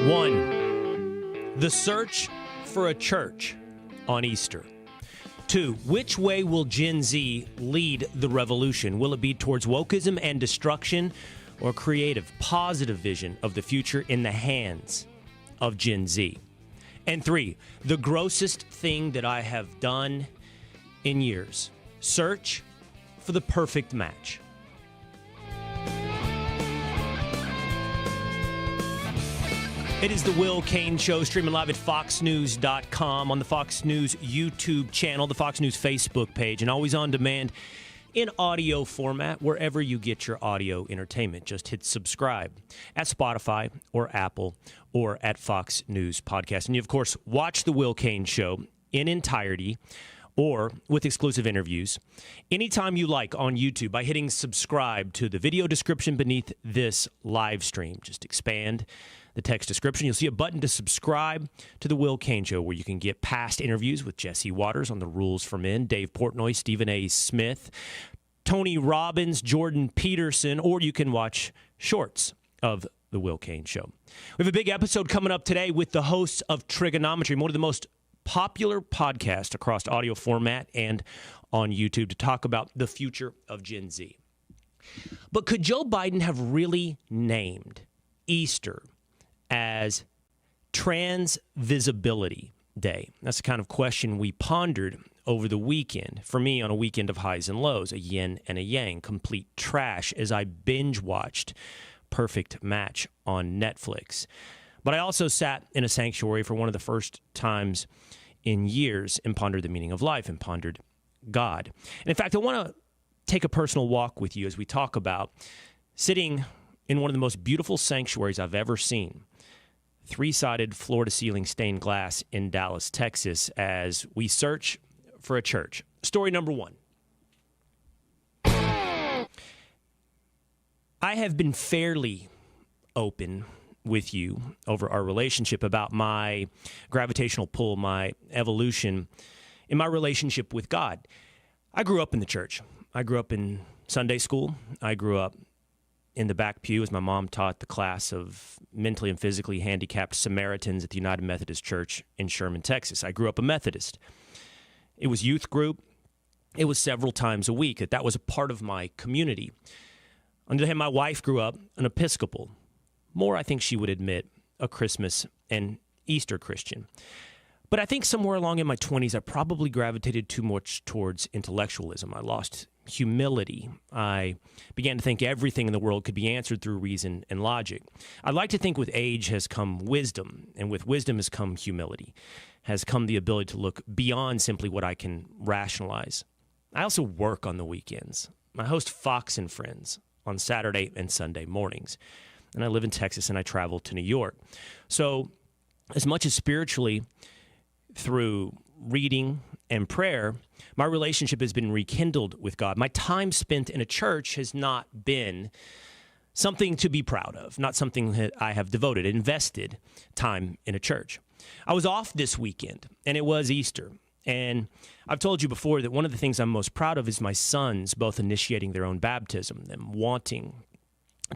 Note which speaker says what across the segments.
Speaker 1: 1, the search for a church on Easter. 2, which way will Gen Z lead the revolution? Will it be towards wokeism and destruction, or creative, positive vision of the future in the hands of Gen Z? And 3, the grossest thing that I have done in years. Search for the perfect match. It is the Will Cain Show, streaming live at foxnews.com, on the Fox News YouTube channel, the Fox News Facebook page, and always on demand in audio format wherever you get your audio entertainment. Just hit subscribe at Spotify or Apple or at Fox News Podcast. And you, of course, watch the Will Cain Show in entirety or with exclusive interviews anytime you like on YouTube by hitting subscribe to the video description beneath this live stream. Just expand the text description. You'll see a button to subscribe to the Will Cain Show, where you can get past interviews with Jesse Waters on the Rules for Men, Dave Portnoy, Stephen A. Smith, Tony Robbins, Jordan Peterson, or you can watch shorts of the Will Cain Show. We have a big episode coming up today with the hosts of TRIGGERnometry, one of the most popular podcasts across audio format and on YouTube, to talk about the future of Gen Z. But could Joe Biden have really named Easter as Trans Visibility Day? That's the kind of question we pondered over the weekend. For me, on a weekend of highs and lows, a yin and a yang, complete trash, as I binge-watched Perfect Match on Netflix. But I also sat in a sanctuary for one of the first times in years and pondered the meaning of life and pondered God. And in fact, I want to take a personal walk with you as we talk about sitting in one of the most beautiful sanctuaries I've ever seen, three-sided floor-to-ceiling stained glass in Dallas, Texas, as we search for a church. Story number 1. I have been fairly open with you over our relationship about my gravitational pull, my evolution in my relationship with God. I grew up in the church. I grew up in Sunday school. I grew up in the back pew as my mom taught the class of mentally and physically handicapped Samaritans at the United Methodist Church in Sherman, Texas. I grew up a Methodist. It was youth group. It was several times a week. That was a part of my community. On the other hand, my wife grew up an Episcopal. More, I think she would admit, a Christmas and Easter Christian. But I think somewhere along in my 20s, I probably gravitated too much towards intellectualism. I lost humility. I began to think everything in the world could be answered through reason and logic. I like to think with age has come wisdom, and with wisdom has come humility, has come the ability to look beyond simply what I can rationalize. I also work on the weekends. I host Fox and Friends on Saturday and Sunday mornings. And I live in Texas and I travel to New York. So as much as spiritually through reading and prayer, my relationship has been rekindled with God. My time spent in a church has not been something to be proud of, not something that I have devoted, invested time in a church. I was off this weekend, and it was Easter. And I've told you before that one of the things I'm most proud of is my sons both initiating their own baptism, them wanting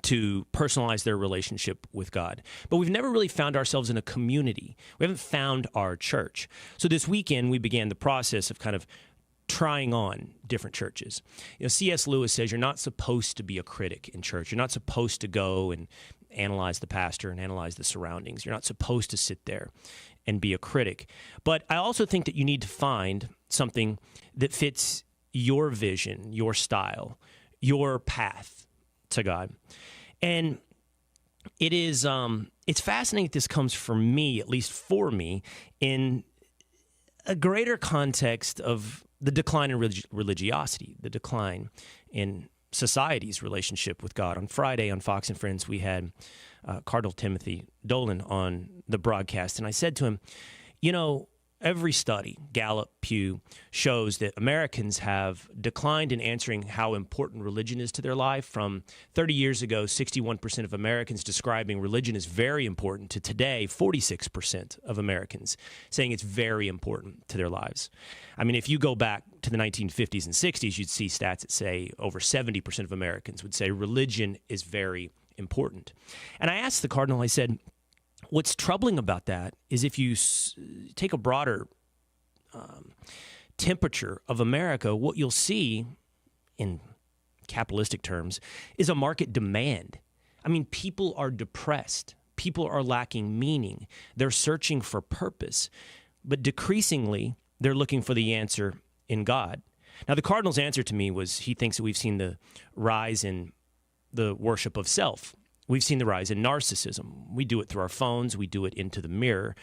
Speaker 1: to personalize their relationship with God. But we've never really found ourselves in a community. We haven't found our church. So this weekend, we began the process of kind of trying on different churches. You know, C.S. Lewis says you're not supposed to be a critic in church. You're not supposed to go and analyze the pastor and analyze the surroundings. You're not supposed to sit there and be a critic. But I also think that you need to find something that fits your vision, your style, your path to God. And it is it's fascinating that this comes from me, at least for me, in a greater context of the decline in religiosity, the decline in society's relationship with God. On Friday on Fox and Friends, we had Cardinal Timothy Dolan on the broadcast, and I said to him, you know, every study, Gallup, Pew, shows that Americans have declined in answering how important religion is to their life. From 30 years ago, 61% of Americans describing religion as very important, to today, 46% of Americans saying it's very important to their lives. I mean, if you go back to the 1950s and 60s, you'd see stats that say over 70% of Americans would say religion is very important. And I asked the Cardinal, I said, What's troubling about that is if you take a broader temperature of America, what you'll see in capitalistic terms is a market demand. I mean, people are depressed. People are lacking meaning. They're searching for purpose. But decreasingly, they're looking for the answer in God. Now, the Cardinal's answer to me was he thinks that we've seen the rise in the worship of self. We've seen the rise in narcissism. We do it through our phones. We do it into the mirror.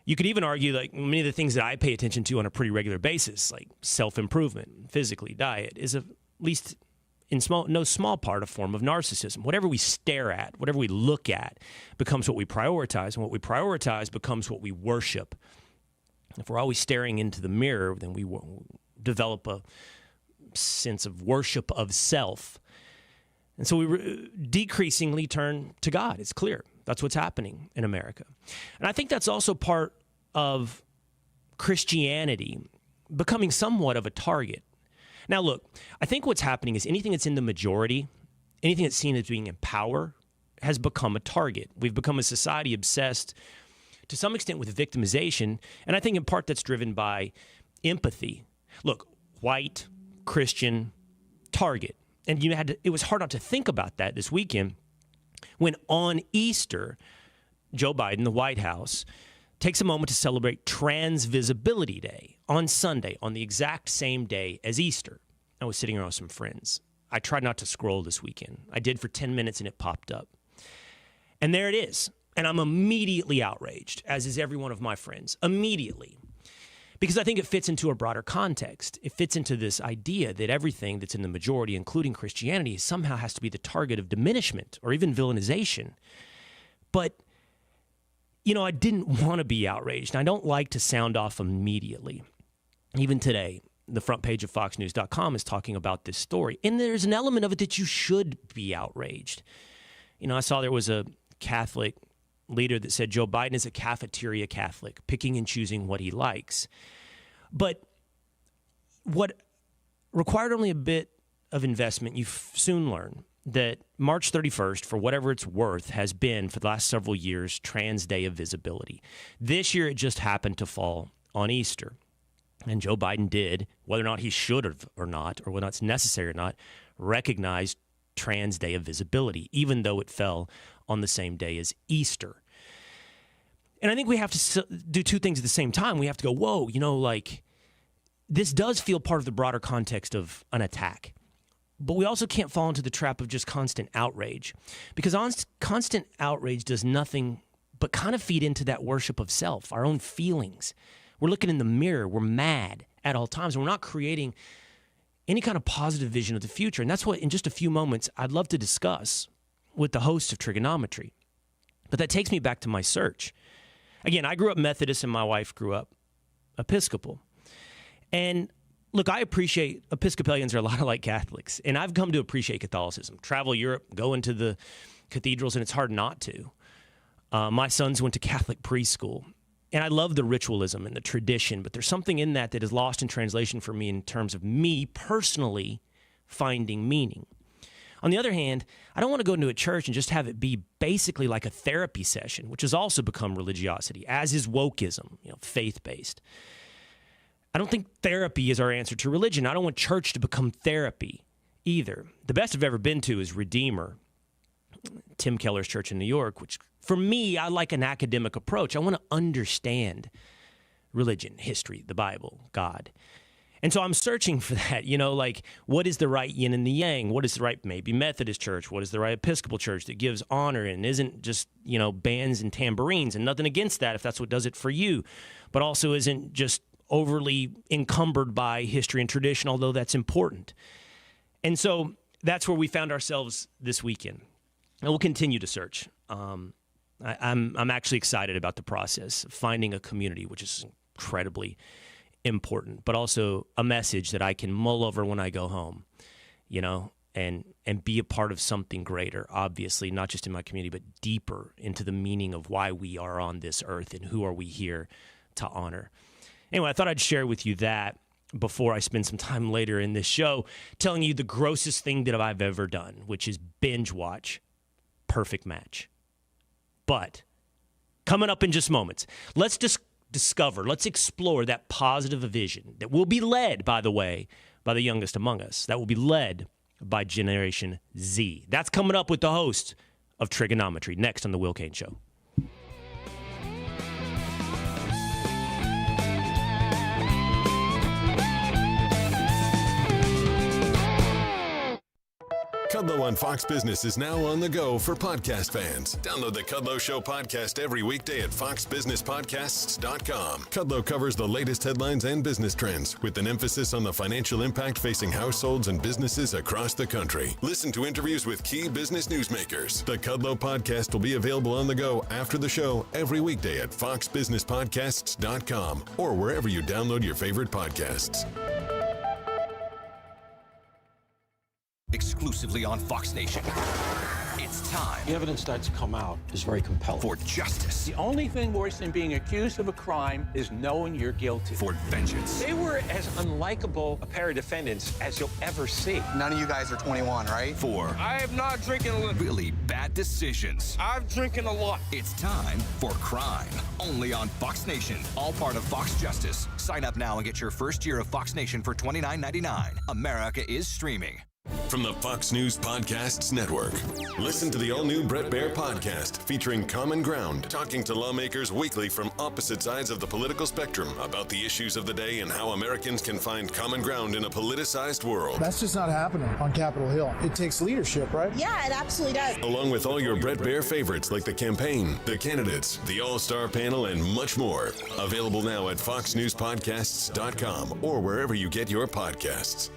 Speaker 1: You could even argue like many of the things that I pay attention to on a pretty regular basis, like self-improvement, physically, diet, is at least in no small part a form of narcissism. Whatever we stare at, whatever we look at becomes what we prioritize, and what we prioritize becomes what we worship. If we're always staring into the mirror, then we develop a sense of worship of self. And so we decreasingly turn to God. It's clear. That's what's happening in America. And I think that's also part of Christianity becoming somewhat of a target. Now, look, I think what's happening is anything that's in the majority, anything that's seen as being in power, has become a target. We've become a society obsessed to some extent with victimization, and I think in part that's driven by empathy. Look, white, Christian, target. And it was hard not to think about that this weekend when on Easter, Joe Biden, the White House, takes a moment to celebrate Trans Visibility Day on Sunday, on the exact same day as Easter. I was sitting around with some friends. I tried not to scroll this weekend. I did for 10 minutes and it popped up. And there it is. And I'm immediately outraged, as is every one of my friends. Immediately. Because I think it fits into a broader context. It fits into this idea that everything that's in the majority, including Christianity, somehow has to be the target of diminishment or even villainization. But, I didn't want to be outraged. I don't like to sound off immediately. Even today, the front page of foxnews.com is talking about this story. And there's an element of it that you should be outraged. I saw there was a Catholic leader that said Joe Biden is a cafeteria Catholic, picking and choosing what he likes. But what required only a bit of investment, you soon learn that March 31st, for whatever it's worth, has been, for the last several years, Trans Day of Visibility. This year, it just happened to fall on Easter. And Joe Biden did, whether or not he should have or not, or whether it's necessary or not, recognize Trans Day of Visibility, even though it fell on the same day as Easter. And I think we have to do two things at the same time. We have to go, whoa, this does feel part of the broader context of an attack. But we also can't fall into the trap of just constant outrage, because constant outrage does nothing but kind of feed into that worship of self, our own feelings. We're looking in the mirror. We're mad at all times. We're not creating any kind of positive vision of the future. And that's what, in just a few moments, I'd love to discuss with the host of TRIGGERnometry. But that takes me back to my search. Again, I grew up Methodist and my wife grew up Episcopal. And look, I appreciate Episcopalians are a lot like Catholics. And I've come to appreciate Catholicism. Travel Europe, go into the cathedrals, and it's hard not to. My sons went to Catholic preschool. And I love the ritualism and the tradition, but there's something in that is lost in translation for me in terms of me personally finding meaning. On the other hand, I don't want to go into a church and just have it be basically like a therapy session, which has also become religiosity, as is woke-ism, faith-based. I don't think therapy is our answer to religion. I don't want church to become therapy either. The best I've ever been to is Redeemer, Tim Keller's church in New York, which for me, I like an academic approach. I want to understand religion, history, the Bible, God. And so I'm searching for that, what is the right yin and the yang? What is the right, maybe Methodist church? What is the right Episcopal church that gives honor and isn't just, bands and tambourines? And nothing against that if that's what does it for you, but also isn't just overly encumbered by history and tradition, although that's important. And so that's where we found ourselves this weekend. And we'll continue to search. I'm actually excited about the process of finding a community, which is incredibly important, but also a message that I can mull over when I go home, and be a part of something greater, obviously, not just in my community, but deeper into the meaning of why we are on this earth and who are we here to honor. Anyway, I thought I'd share with you that before I spend some time later in this show telling you the grossest thing that I've ever done, which is binge watch Perfect Match. But Coming up in just moments. Let's discover, let's explore that positive vision that will be led, by the way, by the youngest among us. That will be led by Generation Z. That's coming up with the host of Trigonometry next on The Will Cain Show.
Speaker 2: Kudlow on Fox Business is now on the go for podcast fans. Download the Kudlow Show podcast every weekday at foxbusinesspodcasts.com. Kudlow covers the latest headlines and business trends with an emphasis on the financial impact facing households and businesses across the country. Listen to interviews with key business newsmakers. The Kudlow podcast will be available on the go after the show every weekday at foxbusinesspodcasts.com or wherever you download your favorite podcasts.
Speaker 3: Exclusively on Fox Nation. It's time.
Speaker 4: The evidence that's come out is very compelling.
Speaker 3: For justice.
Speaker 5: The only thing worse than being accused of a crime is knowing you're guilty.
Speaker 3: For vengeance.
Speaker 6: They were as unlikable a pair of defendants as you'll ever see.
Speaker 7: None of you guys are 21, right?
Speaker 3: For
Speaker 6: I am not drinking a little.
Speaker 3: really bad decisions.
Speaker 6: I'm drinking a lot.
Speaker 3: It's time for crime. Only on Fox Nation. All part of Fox Justice. Sign up now and get your first year of Fox Nation for $29.99. America is streaming.
Speaker 2: From the Fox News Podcasts Network. Listen to the all-new Bret Baier podcast featuring Common Ground, talking to lawmakers weekly from opposite sides of the political spectrum about the issues of the day and how Americans can find common ground in a politicized world.
Speaker 8: That's just not happening on Capitol Hill. It takes leadership, right?
Speaker 9: Yeah, it absolutely does.
Speaker 2: Along with all your Bret Baier favorites like the campaign, the candidates, the all-star panel, and much more. Available now at foxnewspodcasts.com or wherever you get your podcasts.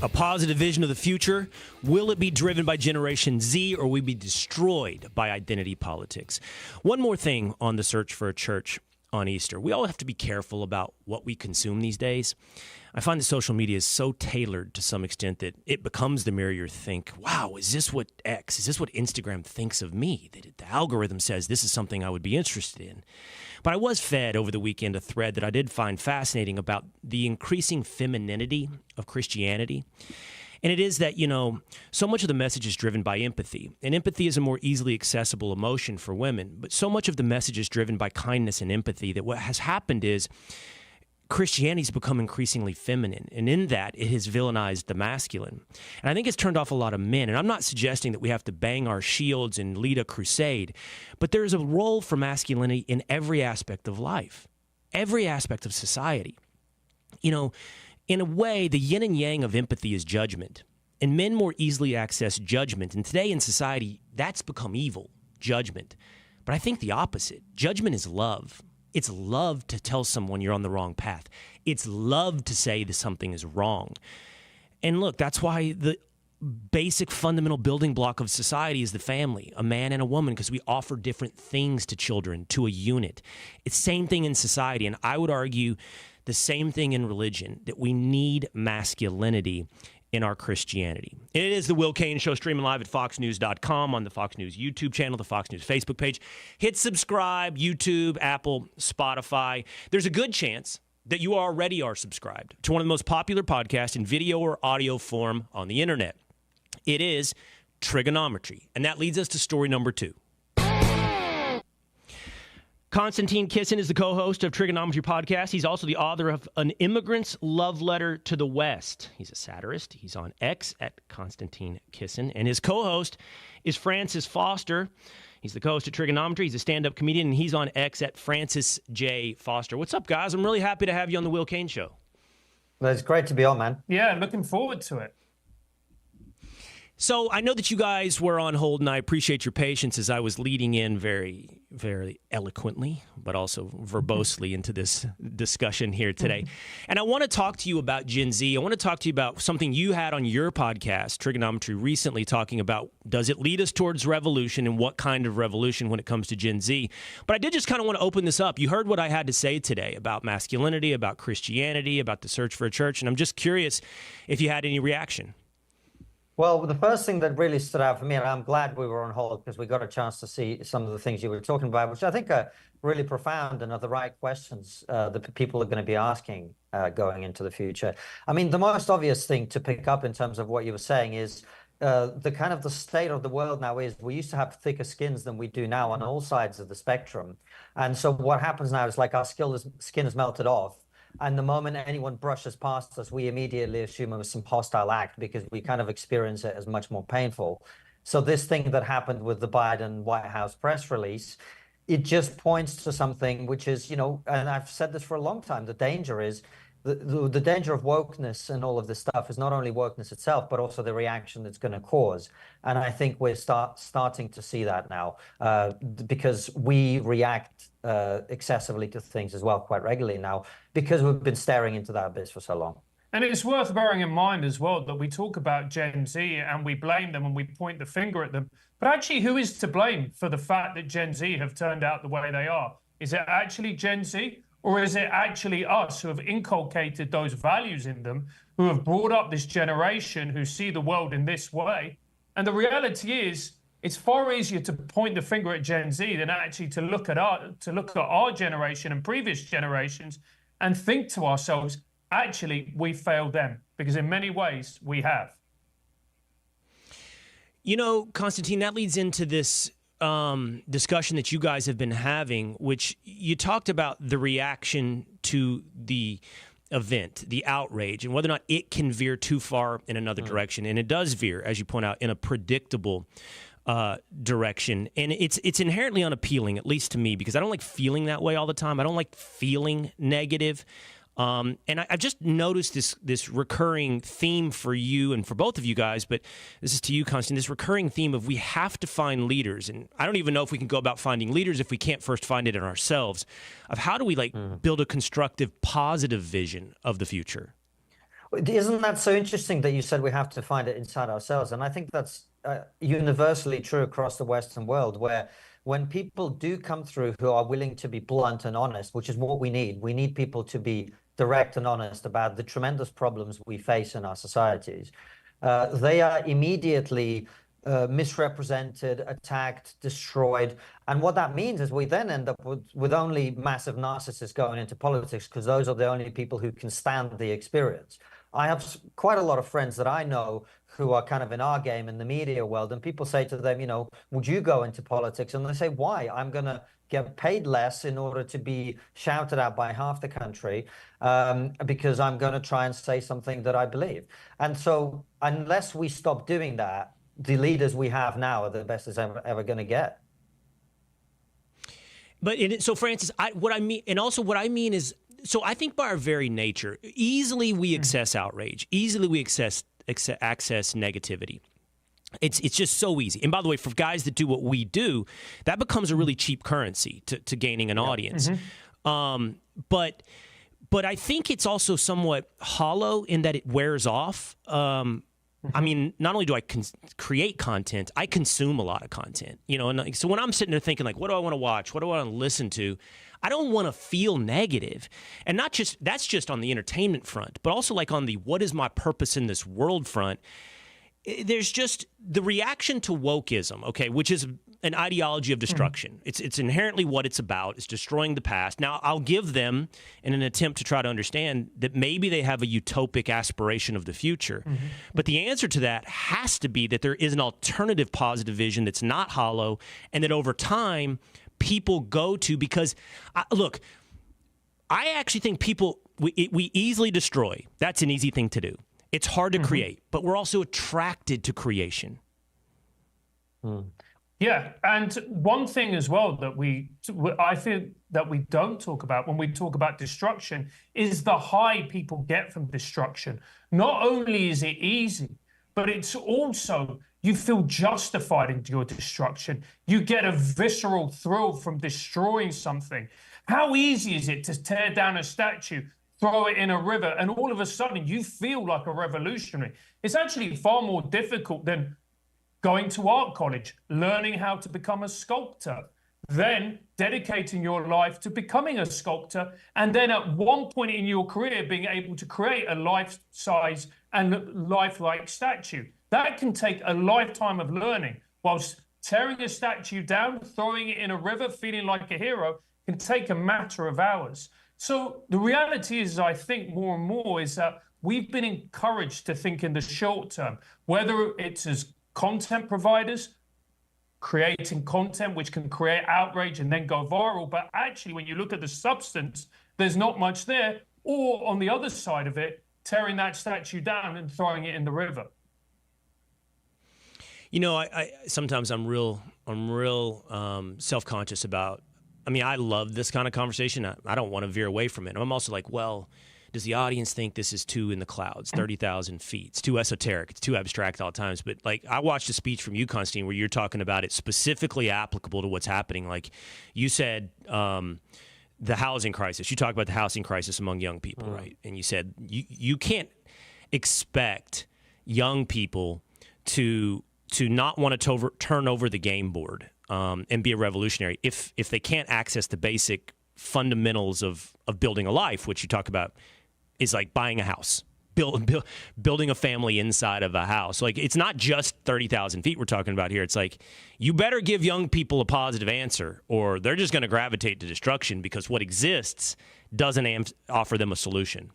Speaker 1: A positive vision of the future. Will it be driven by Generation Z, or will we be destroyed by identity politics? One more thing on the search for a church on Easter. We all have to be careful about what we consume these days. I find that social media is so tailored to some extent that it becomes the mirror you think, wow, is this what Instagram thinks of me? The algorithm says this is something I would be interested in. But I was fed over the weekend a thread that I did find fascinating about the increasing femininity of Christianity. And it is that, so much of the message is driven by empathy. And empathy is a more easily accessible emotion for women. But so much of the message is driven by kindness and empathy that what has happened is Christianity's become increasingly feminine, and in that, it has villainized the masculine. And I think it's turned off a lot of men, and I'm not suggesting that we have to bang our shields and lead a crusade, but there's a role for masculinity in every aspect of life, every aspect of society. In a way, the yin and yang of empathy is judgment, and men more easily access judgment, and today in society, that's become evil, judgment. But I think the opposite. Judgment is love. It's love to tell someone you're on the wrong path. It's love to say that something is wrong. And look, that's why the basic fundamental building block of society is the family, a man and a woman, because we offer different things to children, to a unit. It's the same thing in society, and I would argue the same thing in religion, that we need masculinity in our Christianity. It is the Will Cain Show, streaming live at foxnews.com, on the Fox News YouTube channel, the Fox News Facebook page. Hit subscribe, YouTube, Apple, Spotify. There's a good chance that you already are subscribed to one of the most popular podcasts in video or audio form on the internet. It is Trigonometry, and that leads us to story number 2. Konstantin Kisin is the co-host of Trigonometry Podcast. He's also the author of An Immigrant's Love Letter to the West. He's a satirist. He's on X at Konstantin Kisin. And his co-host is Francis Foster. He's the co-host of Trigonometry. He's a stand-up comedian, and he's on X at Francis J. Foster. What's up, guys? I'm really happy to have you on the Will Cain Show.
Speaker 10: Well, it's great to be on, man.
Speaker 11: Yeah, looking forward to it.
Speaker 1: So I know that you guys were on hold, and I appreciate your patience as I was leading in very, very eloquently, but also verbosely into this discussion here today. And I want to talk to you about Gen Z. I want to talk to you about something you had on your podcast, Trigonometry, recently, talking about, does it lead us towards revolution, and what kind of revolution when it comes to Gen Z? But I did just kind of want to open this up. You heard what I had to say today about masculinity, about Christianity, about the search for a church, and I'm just curious if you had any reaction.
Speaker 10: Well, the first thing that really stood out for me, and I'm glad we were on hold because we got a chance to see some of the things you were talking about, which I think are really profound and are the right questions that people are going to be asking going into the future. I mean, the most obvious thing to pick up in terms of what you were saying is the state of the world now is we used to have thicker skins than we do now on all sides of the spectrum. And so what happens now is like our skin is melted off. And the moment anyone brushes past us, we immediately assume it was some hostile act because we kind of experience it as much more painful. So this thing that happened with the Biden White House press release, it just points to something which is, you know, and I've said this for a long time, the danger is the danger of wokeness and all of this stuff is not only wokeness itself, but also the reaction it's going to cause. And I think we're starting to see that now because we react excessively to things as well quite regularly now because we've been staring into that abyss for so long.
Speaker 9: And it's worth bearing in mind as well that we talk about Gen Z and we blame them and we point the finger at them. But actually, who is to blame for the fact that Gen Z have turned out the way they are? Is it actually Gen Z? Or is it actually us who have inculcated those values in them, who have brought up this generation who see the world in this way? And the reality is, it's far easier to point the finger at Gen Z than actually to look at our generation and previous generations and think to ourselves, actually, we failed them, because in many ways we have.
Speaker 1: You know, Konstantin, that leads into this discussion that you guys have been having, which you talked about the reaction to the event, the outrage, and whether or not it can veer too far in another direction. And it does veer, as you point out, in a predictable direction. And it's inherently unappealing, at least to me, because I don't like feeling that way all the time. I don't like feeling negative. And I've just noticed this recurring theme for you and for both of you guys, but this is to you, Konstantin, this recurring theme of we have to find leaders. And I don't even know if we can go about finding leaders if we can't first find it in ourselves, of how do we build a constructive, positive vision of the future?
Speaker 10: Isn't that so interesting that you said we have to find it inside ourselves? And I think that's universally true across the Western world, where when people do come through who are willing to be blunt and honest, which is what we need people to be direct and honest about the tremendous problems we face in our societies. They are immediately misrepresented, attacked, destroyed. And what that means is we then end up with only massive narcissists going into politics because those are the only people who can stand the experience. I have quite a lot of friends that I know who are kind of in our game in the media world, and people say to them, you know, would you go into politics? And they say, why? I'm going to get paid less in order to be shouted at by half the country because I'm going to try and say something that I believe. And so unless we stop doing that, the leaders we have now are the best it's ever going to get.
Speaker 1: But so, Francis, what I mean is, so I think by our very nature, easily we access outrage, easily we access negativity. It's just so easy. And by the way, for guys that do what we do, that becomes a really cheap currency to gaining an audience. But I think it's also somewhat hollow in that it wears off. I mean, not only do I create content, I consume a lot of content. You know, and so when I'm sitting there thinking, like, what do I want to watch? What do I want to listen to? I don't want to feel negative. And not just, that's just on the entertainment front, but also like on the what is my purpose in this world front. There's just the reaction to woke-ism, okay, which is an ideology of destruction. It's inherently what it's about. It's destroying the past. Now, I'll give them, in an attempt to try to understand, that maybe they have a utopic aspiration of the future. But the answer to that has to be that there is an alternative positive vision that's not hollow, and that over time, people go to, because, look, I actually think people, we easily destroy. That's an easy thing to do. It's hard to create, but we're also attracted to creation.
Speaker 9: Yeah, and one thing as well that I think that we don't talk about when we talk about destruction is the high people get from destruction. Not only is it easy, but it's also, you feel justified in your destruction. You get a visceral thrill from destroying something. How easy is it to tear down a statue, throw it in a river, and all of a sudden you feel like a revolutionary? It's actually far more difficult than going to art college, learning how to become a sculptor, then dedicating your life to becoming a sculptor, and then at one point in your career being able to create a life-size and lifelike statue. That can take a lifetime of learning, whilst tearing a statue down, throwing it in a river, feeling like a hero can take a matter of hours. So the reality is, I think more and more is that we've been encouraged to think in the short term, whether it's as content providers, creating content which can create outrage and then go viral. But actually, when you look at the substance, there's not much there. Or on the other side of it, tearing that statue down and throwing it in the river.
Speaker 1: You know, I sometimes I'm real self-conscious about. I mean, I love this kind of conversation. I don't want to veer away from it. I'm also like, well, does the audience think this is too in the clouds, 30,000 feet? It's too esoteric. It's too abstract all the times. But like, I watched a speech from you, Konstantin, where you're talking about it specifically applicable to what's happening. Like you said, the housing crisis. You talk about the housing crisis among young people, right? And you said you can't expect young people to not want to turn over the game board and be a revolutionary if they can't access the basic fundamentals of building a life, which you talk about is like buying a house, building a family inside of a house. Like, it's not just 30,000 feet we're talking about here. It's like, you better give young people a positive answer or they're just going to gravitate to destruction because what exists doesn't offer them a solution.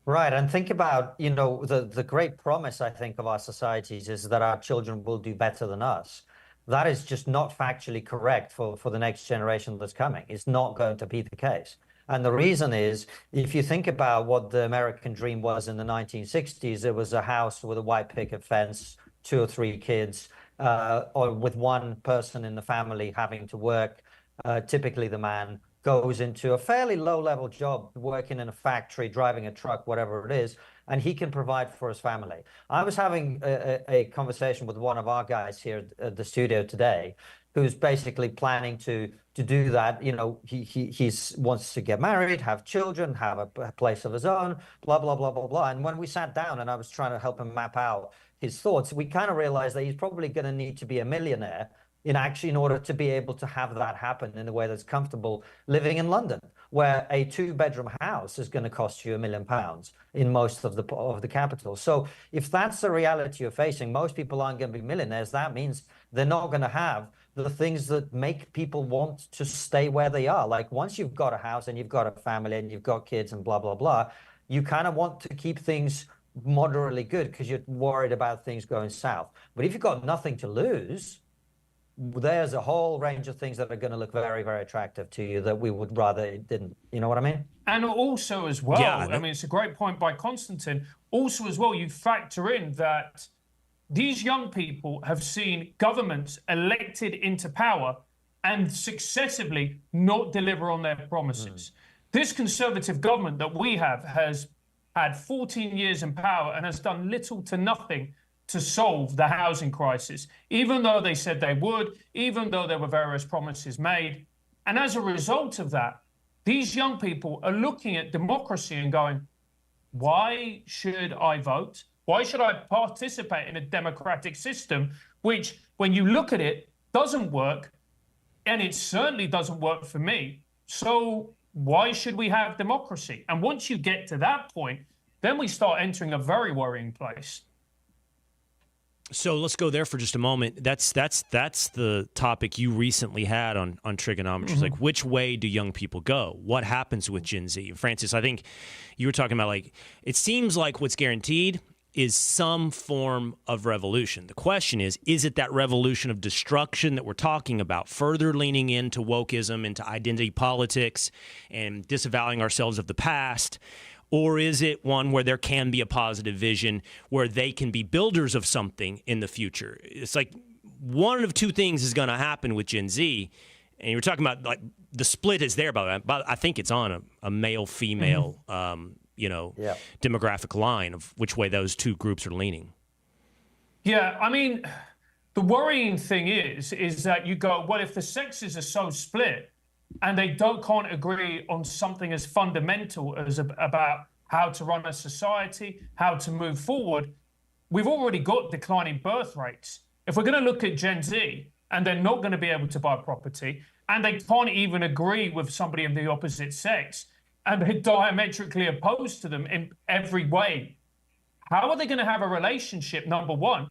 Speaker 10: Right. And think about, you know, the great promise, I think, of our societies is that our children will do better than us. That is just not factually correct for the next generation that's coming. It's not going to be the case. And the reason is, if you think about what the American dream was in the 1960s, it was a house with a white picket fence, 2 or 3 kids, or with one person in the family having to work. Typically, the man goes into a fairly low-level job, working in a factory, driving a truck, whatever it is, and he can provide for his family. I was having a conversation with one of our guys here at the studio today, who's basically planning to do that. You know, he wants to get married, have children, have a place of his own, blah, blah, blah, blah, blah. And when we sat down and I was trying to help him map out his thoughts, we kind of realized that he's probably going to need to be a millionaire in order to be able to have that happen in a way that's comfortable living in London, where a 2-bedroom house is going to cost you £1 million in most of the capital. So if that's the reality you're facing, most people aren't going to be millionaires. That means they're not going to have the things that make people want to stay where they are. Like, once you've got a house and you've got a family and you've got kids and blah, blah, blah, you kind of want to keep things moderately good because you're worried about things going south. But if you've got nothing to lose, there's a whole range of things that are going to look very, very attractive to you that we would rather it didn't. You know what I mean?
Speaker 9: And also as well, I mean, it's a great point by Konstantin. Also as well, you factor in that these young people have seen governments elected into power and successively not deliver on their promises. This conservative government that we have has had 14 years in power and has done little to nothing to solve the housing crisis, even though they said they would, even though there were various promises made. And as a result of that, these young people are looking at democracy and going, why should I vote? Why should I participate in a democratic system, which, when you look at it, doesn't work, and it certainly doesn't work for me. So why should we have democracy? And once you get to that point, then we start entering a very worrying place.
Speaker 1: So let's go there for just a moment. That's the topic you recently had on Triggernometry. Mm-hmm. Like, which way do young people go? What happens with Gen Z? Francis, I think you were talking about, like, it seems like what's guaranteed is some form of revolution. The question is it that revolution of destruction that we're talking about, further leaning into wokeism, into identity politics, and disavowing ourselves of the past? Or is it one where there can be a positive vision, where they can be builders of something in the future? It's like one of two things is going to happen with Gen Z. And you were talking about, like, the split is there, by the way. But I think it's on a male-female, demographic line of which way those two groups are leaning.
Speaker 9: Yeah, I mean, the worrying thing is that you go, well, if the sexes are so split, and they can't agree on something as fundamental as about how to run a society, how to move forward, we've already got declining birth rates. If we're going to look at Gen Z, and they're not going to be able to buy property, and they can't even agree with somebody of the opposite sex, and they're diametrically opposed to them in every way, how are they going to have a relationship? Number one,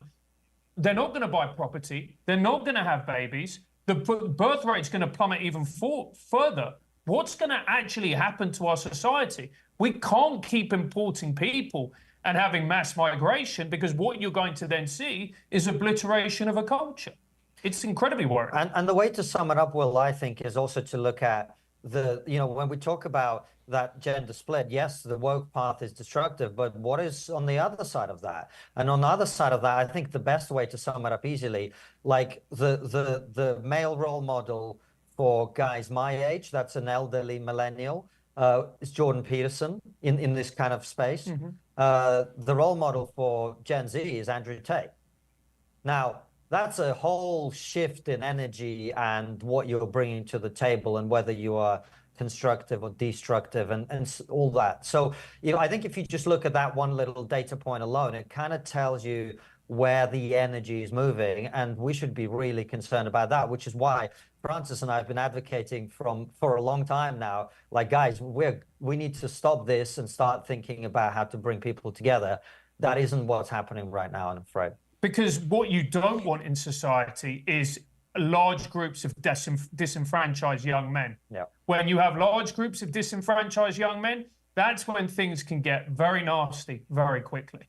Speaker 9: they're not going to buy property. They're not going to have babies. the birth rate is going to plummet even further. What's going to actually happen to our society? We can't keep importing people and having mass migration, because what you're going to then see is obliteration of a culture. It's incredibly worrying.
Speaker 10: And the way to sum it up, Will, I think, is also to look at when we talk about that gender split, yes, the woke path is destructive, but what is on the other side of that? And on the other side of that, I think the best way to sum it up easily, like the male role model for guys my age, that's an elderly millennial, is Jordan Peterson in this kind of space. Mm-hmm. The role model for Gen Z is Andrew Tate. Now, that's a whole shift in energy and what you're bringing to the table, and whether you are constructive or destructive and all that. So, I think if you just look at that one little data point alone, it kind of tells you where the energy is moving, and we should be really concerned about that, which is why Francis and I have been advocating for a long time now, like, guys, we need to stop this and start thinking about how to bring people together. That isn't what's happening right now, I'm afraid.
Speaker 9: Because what you don't want in society is large groups of disenfranchised young men.
Speaker 10: Yeah.
Speaker 9: When you have large groups of disenfranchised young men, that's when things can get very nasty very quickly.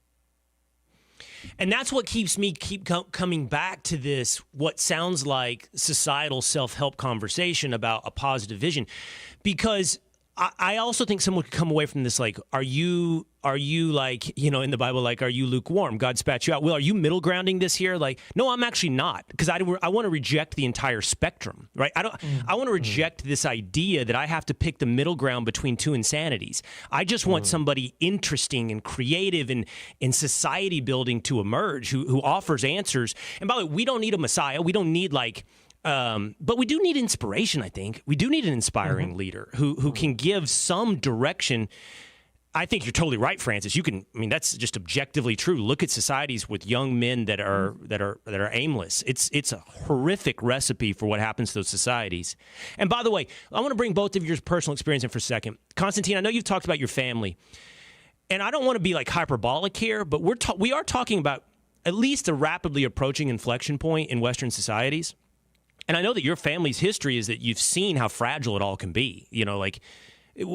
Speaker 1: And that's what keeps me coming back to this, what sounds like societal self-help conversation about a positive vision, because I also think someone could come away from this like, are you like, in the Bible, like, are you lukewarm? God spat you out. Will, are you middle grounding this here? Like, no, I'm actually not, because I want to reject the entire spectrum, right? I want to reject this idea that I have to pick the middle ground between two insanities. I just want somebody interesting and creative and society building to emerge who offers answers. And by the way, we don't need a messiah. We don't need but we do need inspiration, I think. We do need an inspiring leader who can give some direction. I think you're totally right, Francis. That's just objectively true. Look at societies with young men that are aimless. It's a horrific recipe for what happens to those societies. And by the way, I want to bring both of your personal experience in for a second. Konstantin, I know you've talked about your family, and I don't want to be like hyperbolic here, but we are talking about at least a rapidly approaching inflection point in Western societies. And I know that your family's history is that you've seen how fragile it all can be.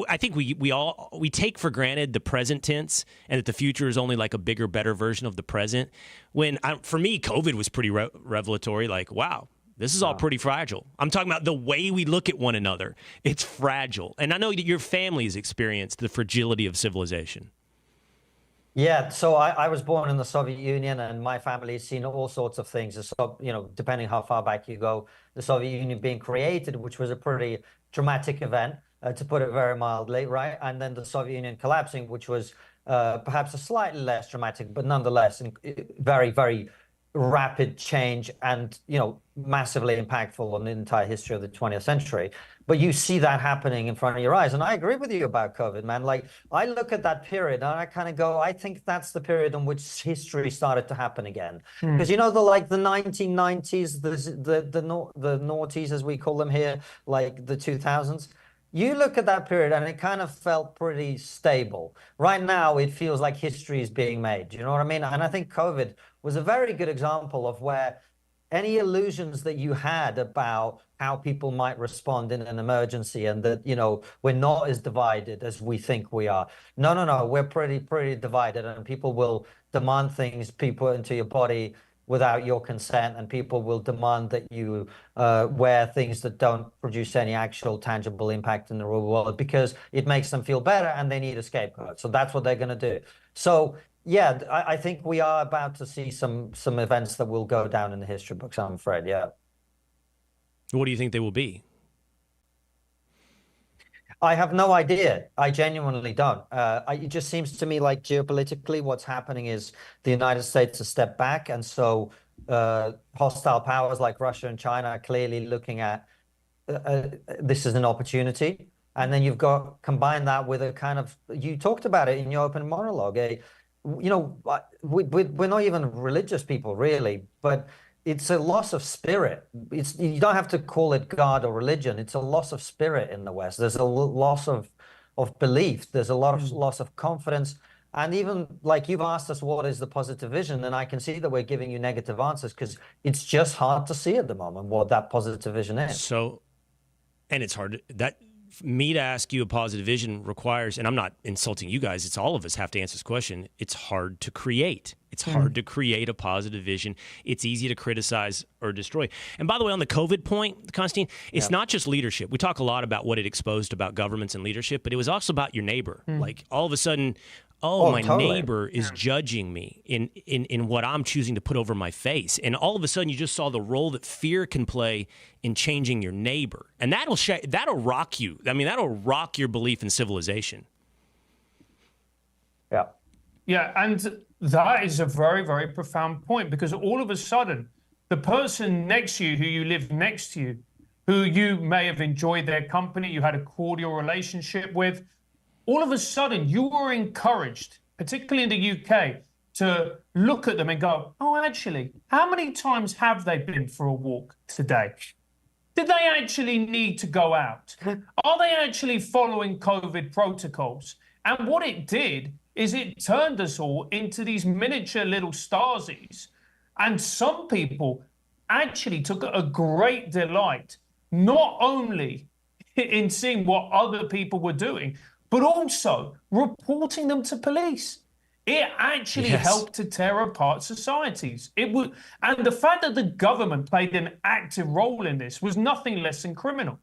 Speaker 1: I think we take for granted the present tense, and that the future is only like a bigger, better version of the present. For me, COVID was pretty revelatory. Like, wow, this is all pretty fragile. I'm talking about the way we look at one another. It's fragile. And I know that your family has experienced the fragility of civilization.
Speaker 10: Yeah, so I was born in the Soviet Union, and my family has seen all sorts of things. So, depending how far back you go, the Soviet Union being created, which was a pretty dramatic event, to put it very mildly, right? And then the Soviet Union collapsing, which was perhaps a slightly less dramatic, but nonetheless very, very rapid change and, massively impactful on the entire history of the 20th century. But you see that happening in front of your eyes. And I agree with you about COVID, man. Like, I look at that period and I kind of go, I think that's the period in which history started to happen again. Because, the 1990s, the noughties, as we call them here, like the 2000s, you look at that period and it kind of felt pretty stable. Right now, it feels like history is being made. You know what I mean? And I think COVID was a very good example of where any illusions that you had about how people might respond in an emergency, and that, we're not as divided as we think we are. No, we're pretty divided, and people will demand things into your body without your consent, and people will demand that you wear things that don't produce any actual tangible impact in the real world because it makes them feel better and they need a scapegoat. So that's what they're going to do. So yeah, I think we are about to see some events that will go down in the history books, I'm afraid, yeah.
Speaker 1: What do you think they will be?
Speaker 10: I have no idea. I genuinely don't. It just seems to me like geopolitically what's happening is the United States has stepped back. And so hostile powers like Russia and China are clearly looking at this as an opportunity. And then you've got combine that with a kind of, you talked about it in your open monologue. We're not even religious people really, but it's a loss of spirit. You don't have to call it God or religion. It's a loss of spirit in the West. There's a loss of belief. There's a lot of loss of confidence. And even like you've asked us, what is the positive vision? And I can see that we're giving you negative answers because it's just hard to see at the moment what that positive vision is.
Speaker 1: So, and it's hard me to ask you a positive vision requires, and I'm not insulting you guys, it's all of us have to answer this question. It's hard to create. It's hard to create a positive vision. It's easy to criticize or destroy. And by the way, on the COVID point, Konstantin, it's not just leadership. We talk a lot about what it exposed about governments and leadership, but it was also about your neighbor. Like all of a sudden, my totally. Neighbor is judging me in what I'm choosing to put over my face. And all of a sudden, you just saw the role that fear can play in changing your neighbor. And that'll rock you. I mean, that'll rock your belief in civilization.
Speaker 10: Yeah.
Speaker 9: Yeah, and that is a very, very profound point, because all of a sudden, the person next to you, who you live next to you, who you may have enjoyed their company, you had a cordial relationship with, all of a sudden you were encouraged, particularly in the UK, to look at them and go, oh, actually, how many times have they been for a walk today? Did they actually need to go out? Are they actually following COVID protocols? And what it did is it turned us all into these miniature little Stasies. And some people actually took a great delight, not only in seeing what other people were doing, but also reporting them to police. It actually helped to tear apart societies. And the fact that the government played an active role in this was nothing less than criminal.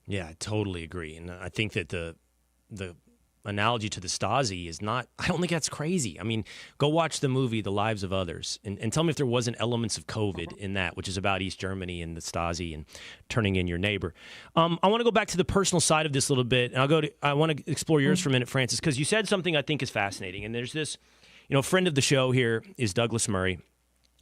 Speaker 1: Yeah, I totally agree. And I think that the analogy to the Stasi is not, I don't think that's crazy. I mean, go watch the movie The Lives of Others and tell me if there wasn't elements of COVID in that, which is about East Germany and the Stasi and turning in your neighbor. I want to go back to the personal side of this a little bit, and I want to explore yours for a minute, Francis, because you said something I think is fascinating. And there's this, friend of the show here is Douglas Murray.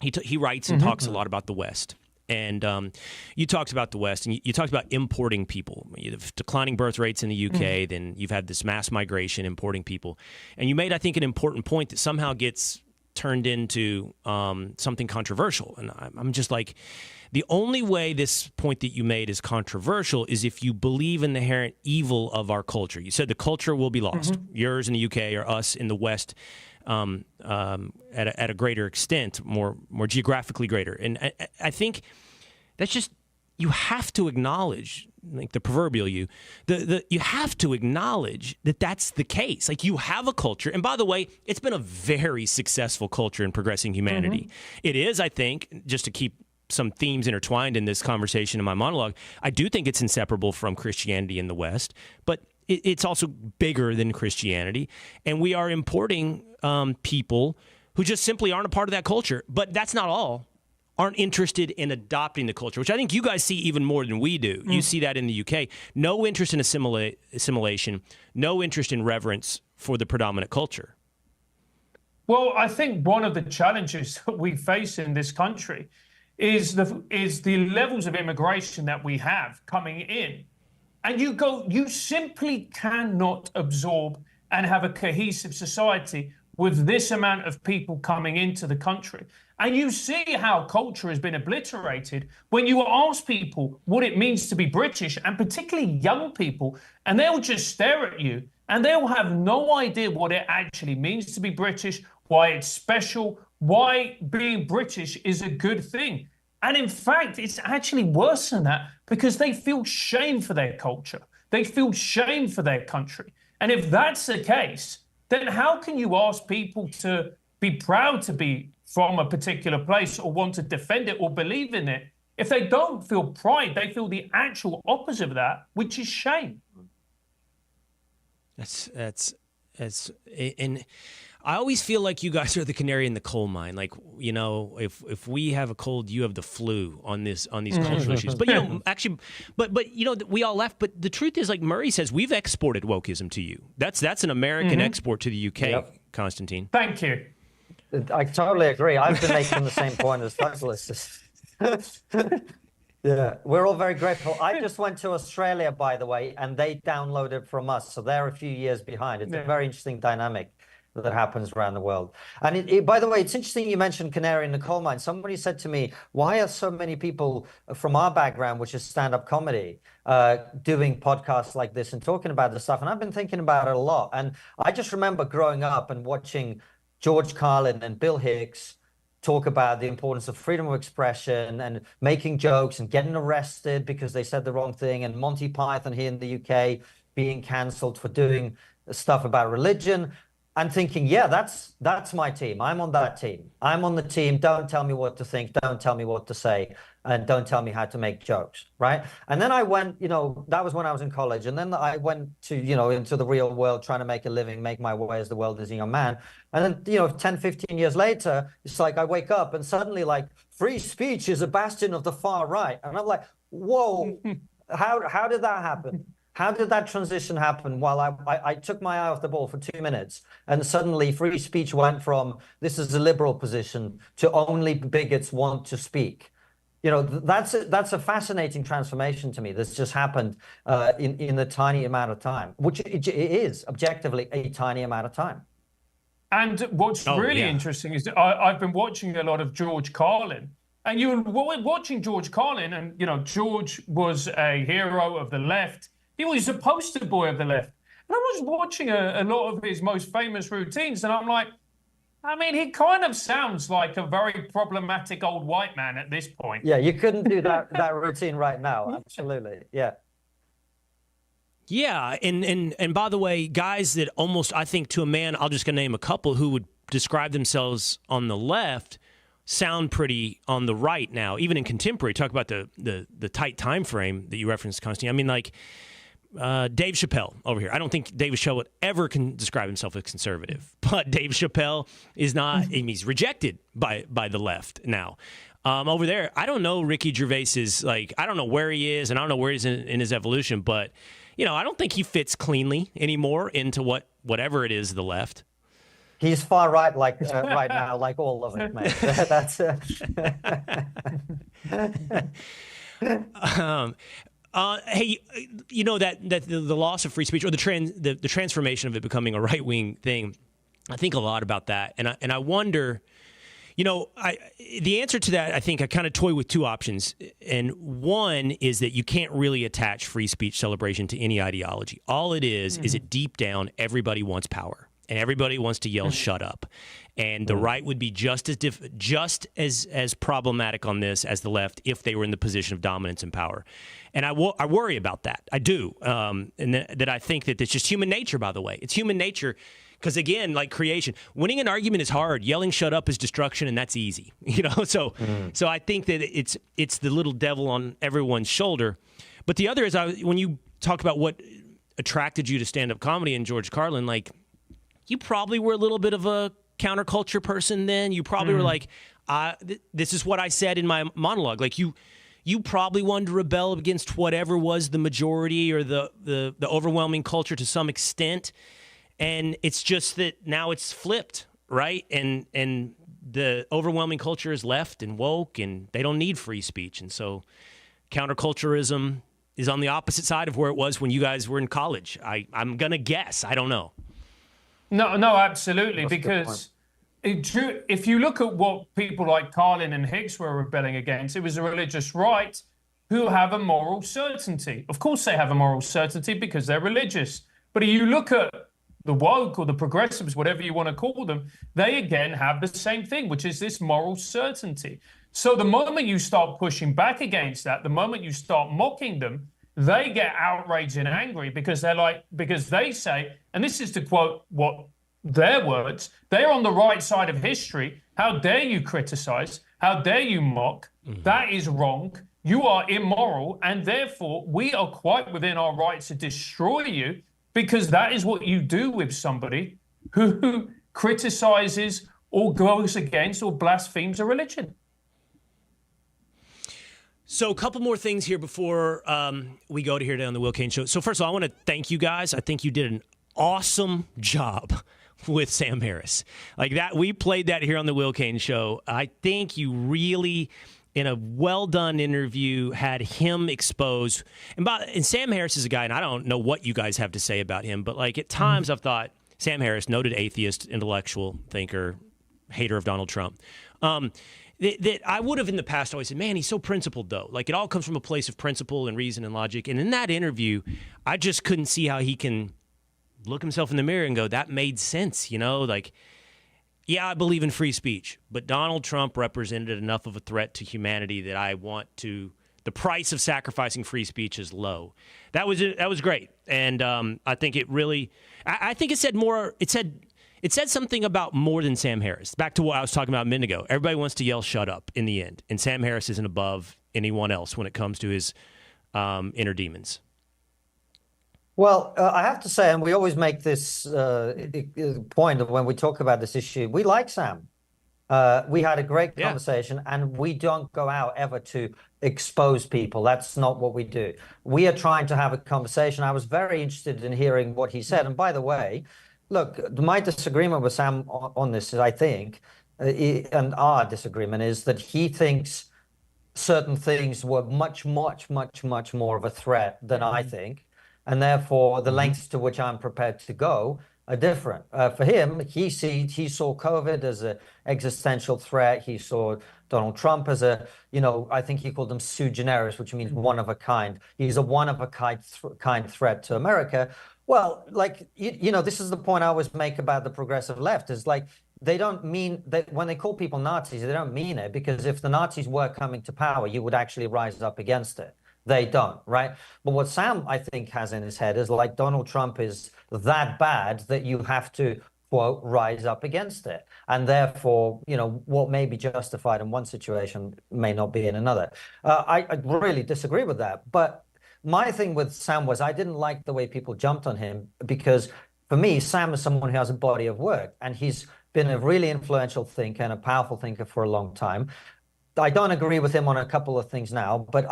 Speaker 1: He writes and talks a lot about the West. And you talked about the West, and you talked about importing people. You have declining birth rates in the UK, then you've had this mass migration importing people. And you made, I think, an important point that somehow gets turned into something controversial. And I'm just like, the only way this point that you made is controversial is if you believe in the inherent evil of our culture. You said the culture will be lost. Yours in the UK or us in the West at a greater extent, more geographically greater. And I think that's just, you have to acknowledge, like the proverbial you have to acknowledge that that's the case. Like, you have a culture. And by the way, it's been a very successful culture in progressing humanity. It is, I think, just to keep some themes intertwined in this conversation in my monologue, I do think it's inseparable from Christianity in the West, but it's also bigger than Christianity. And we are importing people who just simply aren't a part of that culture. But that's not all. Aren't interested in adopting the culture, which I think you guys see even more than we do. You see that in the UK. No interest in assimilation, no interest in reverence for the predominant culture.
Speaker 9: Well, I think one of the challenges that we face in this country is the levels of immigration that we have coming in. And you simply cannot absorb and have a cohesive society with this amount of people coming into the country. And you see how culture has been obliterated when you ask people what it means to be British, and particularly young people, and they'll just stare at you and they'll have no idea what it actually means to be British, why it's special, why being British is a good thing. And in fact, it's actually worse than that, because they feel shame for their culture. They feel shame for their country. And if that's the case, then how can you ask people to be proud to be from a particular place or want to defend it or believe in it if they don't feel pride? They feel the actual opposite of that, which is shame.
Speaker 1: And I always feel like you guys are the canary in the coal mine. Like, if we have a cold, you have the flu on these cultural issues. But actually, but we all left. But the truth is, like Murray says, we've exported wokeism to you. That's an American export to the UK, Konstantin.
Speaker 9: Thank you.
Speaker 10: I totally agree. I've been making the same point as Douglas. Yeah, we're all very grateful. I just went to Australia, by the way, and they downloaded from us, so they're a few years behind. It's a very interesting dynamic. that happens around the world. And by the way, it's interesting you mentioned canary in the coal mine. Somebody said to me, why are so many people from our background, which is stand-up comedy, doing podcasts like this and talking about this stuff? And I've been thinking about it a lot. And I just remember growing up and watching George Carlin and Bill Hicks talk about the importance of freedom of expression and making jokes and getting arrested because they said the wrong thing, and Monty Python here in the UK being cancelled for doing stuff about religion. I'm thinking, yeah, that's my team. I'm on that team. I'm on the team. Don't tell me what to think. Don't tell me what to say. And don't tell me how to make jokes, right? And then I went, that was when I was in college. And then I went to, into the real world, trying to make a living, make my way as the world as a young man. And then, 10, 15 years later, it's like I wake up and suddenly like free speech is a bastion of the far right. And I'm like, whoa, how did that happen? How did that transition happen while I took my eye off the ball for 2 minutes and suddenly free speech went from this is a liberal position to only bigots want to speak? That's a fascinating transformation to me that's just happened in a tiny amount of time, which it is objectively a tiny amount of time.
Speaker 9: And what's really interesting is that I've been watching a lot of George Carlin. And you were watching George Carlin, and, George was a hero of the left. He was a poster boy of the left. And I was watching a lot of his most famous routines, and I'm like, he kind of sounds like a very problematic old white man at this point.
Speaker 10: Yeah, you couldn't do that routine right now. Absolutely. Yeah.
Speaker 1: Yeah, and by the way, guys that almost, I think to a man, I'm just going to name a couple who would describe themselves on the left, sound pretty on the right now, even in contemporary. Talk about the tight time frame that you referenced, Konstantin. Dave Chappelle over here. I don't think Dave Chappelle would ever describe himself as conservative, but Dave Chappelle is not. He's rejected by the left now. Over there, I don't know. Ricky Gervais is I don't know where he is, and I don't know where he's in his evolution, but I don't think he fits cleanly anymore into whatever it is the left.
Speaker 10: He's far right, right now, like all of it, mate. That's.
Speaker 1: Hey, that the loss of free speech or the transformation of it becoming a right-wing thing, I think a lot about that, and I wonder, the answer to that, I think I kind of toy with two options, and one is that you can't really attach free speech celebration to any ideology. All it is it deep down everybody wants power. And everybody wants to yell, "Shut up!" And the right would be just as problematic on this as the left if they were in the position of dominance and power. And I worry about that. I do, and that I think that it's just human nature. By the way, it's human nature because again, like creation, winning an argument is hard. Yelling "Shut up!" is destruction, and that's easy. So I think that it's the little devil on everyone's shoulder. But the other is when you talk about what attracted you to stand-up comedy and George Carlin, you probably were a little bit of a counterculture person then. You probably were like, this is what I said in my monologue. You probably wanted to rebel against whatever was the majority or the overwhelming culture to some extent. And it's just that now it's flipped, right? And the overwhelming culture is left and woke, and they don't need free speech. And so counterculturism is on the opposite side of where it was when you guys were in college. I'm going to guess. I don't know.
Speaker 9: No, absolutely. Because if you look at what people like Carlin and Hicks were rebelling against, it was a religious right who have a moral certainty. Of course they have a moral certainty because they're religious. But if you look at the woke or the progressives, whatever you want to call them, they again have the same thing, which is this moral certainty. So the moment you start pushing back against that, the moment you start mocking them, they get outraged and angry because they say, and this is to quote what their words, they're on the right side of history. How dare you criticize? How dare you mock? That is wrong. You are immoral. And therefore, we are quite within our rights to destroy you because that is what you do with somebody who criticizes or goes against or blasphemes a religion.
Speaker 1: So a couple more things here before we go to here today on the Will Cain Show. So first of all, I want to thank you guys. I think you did an awesome job with Sam Harris. Like that, we played that here on the Will Cain Show. I think you really, in a well-done interview, had him exposed. And Sam Harris is a guy, and I don't know what you guys have to say about him, but at times I've thought, Sam Harris, noted atheist, intellectual thinker, hater of Donald Trump. That I would have in the past always said, man, he's so principled, though. Like, it all comes from a place of principle and reason and logic. And in that interview, I just couldn't see how he can look himself in the mirror and go, that made sense, Like, yeah, I believe in free speech, but Donald Trump represented enough of a threat to humanity that I want to. The price of sacrificing free speech is low. That was great, and I think it really. I think it said more. It said something about more than Sam Harris. Back to what I was talking about a minute ago. Everybody wants to yell "shut up" in the end, and Sam Harris isn't above anyone else when it comes to his inner demons.
Speaker 10: Well, I have to say, and we always make this point of when we talk about this issue, we like Sam. We had a great conversation, and we don't go out ever to expose people. That's not what we do. We are trying to have a conversation. I was very interested in hearing what he said. And by the way, look, my disagreement with Sam on this is, I think, and our disagreement is that he thinks certain things were much, much, much, much more of a threat than I think. And therefore, the lengths to which I'm prepared to go are different. For him, he saw COVID as an existential threat. He saw Donald Trump as a, I think he called them sui generis, which means one of a kind. He's a one of a kind threat to America. Well, like, this is the point I always make about the progressive left is like, they don't mean that when they call people Nazis, they don't mean it, because if the Nazis were coming to power, you would actually rise up against it. They don't, right? But what Sam, I think, has in his head is like Donald Trump is that bad that you have to, quote, rise up against it. And therefore, what may be justified in one situation may not be in another. I really disagree with that. But my thing with Sam was I didn't like the way people jumped on him, because for me, Sam is someone who has a body of work, and he's been a really influential thinker and a powerful thinker for a long time. I don't agree with him on a couple of things now, but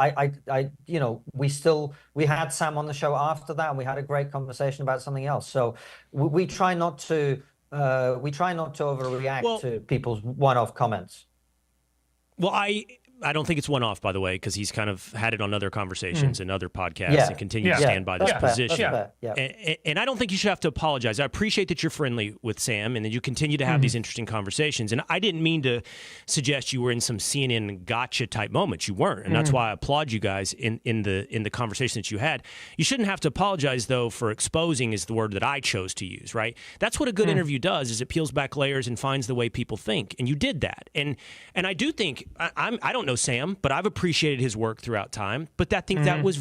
Speaker 10: we had Sam on the show after that, and we had a great conversation about something else. So we try not to overreact to people's one-off comments. Well,
Speaker 1: I don't think it's one-off, by the way, because he's kind of had it on other conversations and other podcasts and continues to stand by this position. And I don't think you should have to apologize. I appreciate that you're friendly with Sam and that you continue to have these interesting conversations. And I didn't mean to suggest you were in some CNN gotcha type moments. You weren't. And that's why I applaud you guys in the conversation that you had. You shouldn't have to apologize, though, for exposing is the word that I chose to use, right? That's what a good interview does, is it peels back layers and finds the way people think. And you did that. And I do think, I don't know Sam, but I've appreciated his work throughout time. But I think that was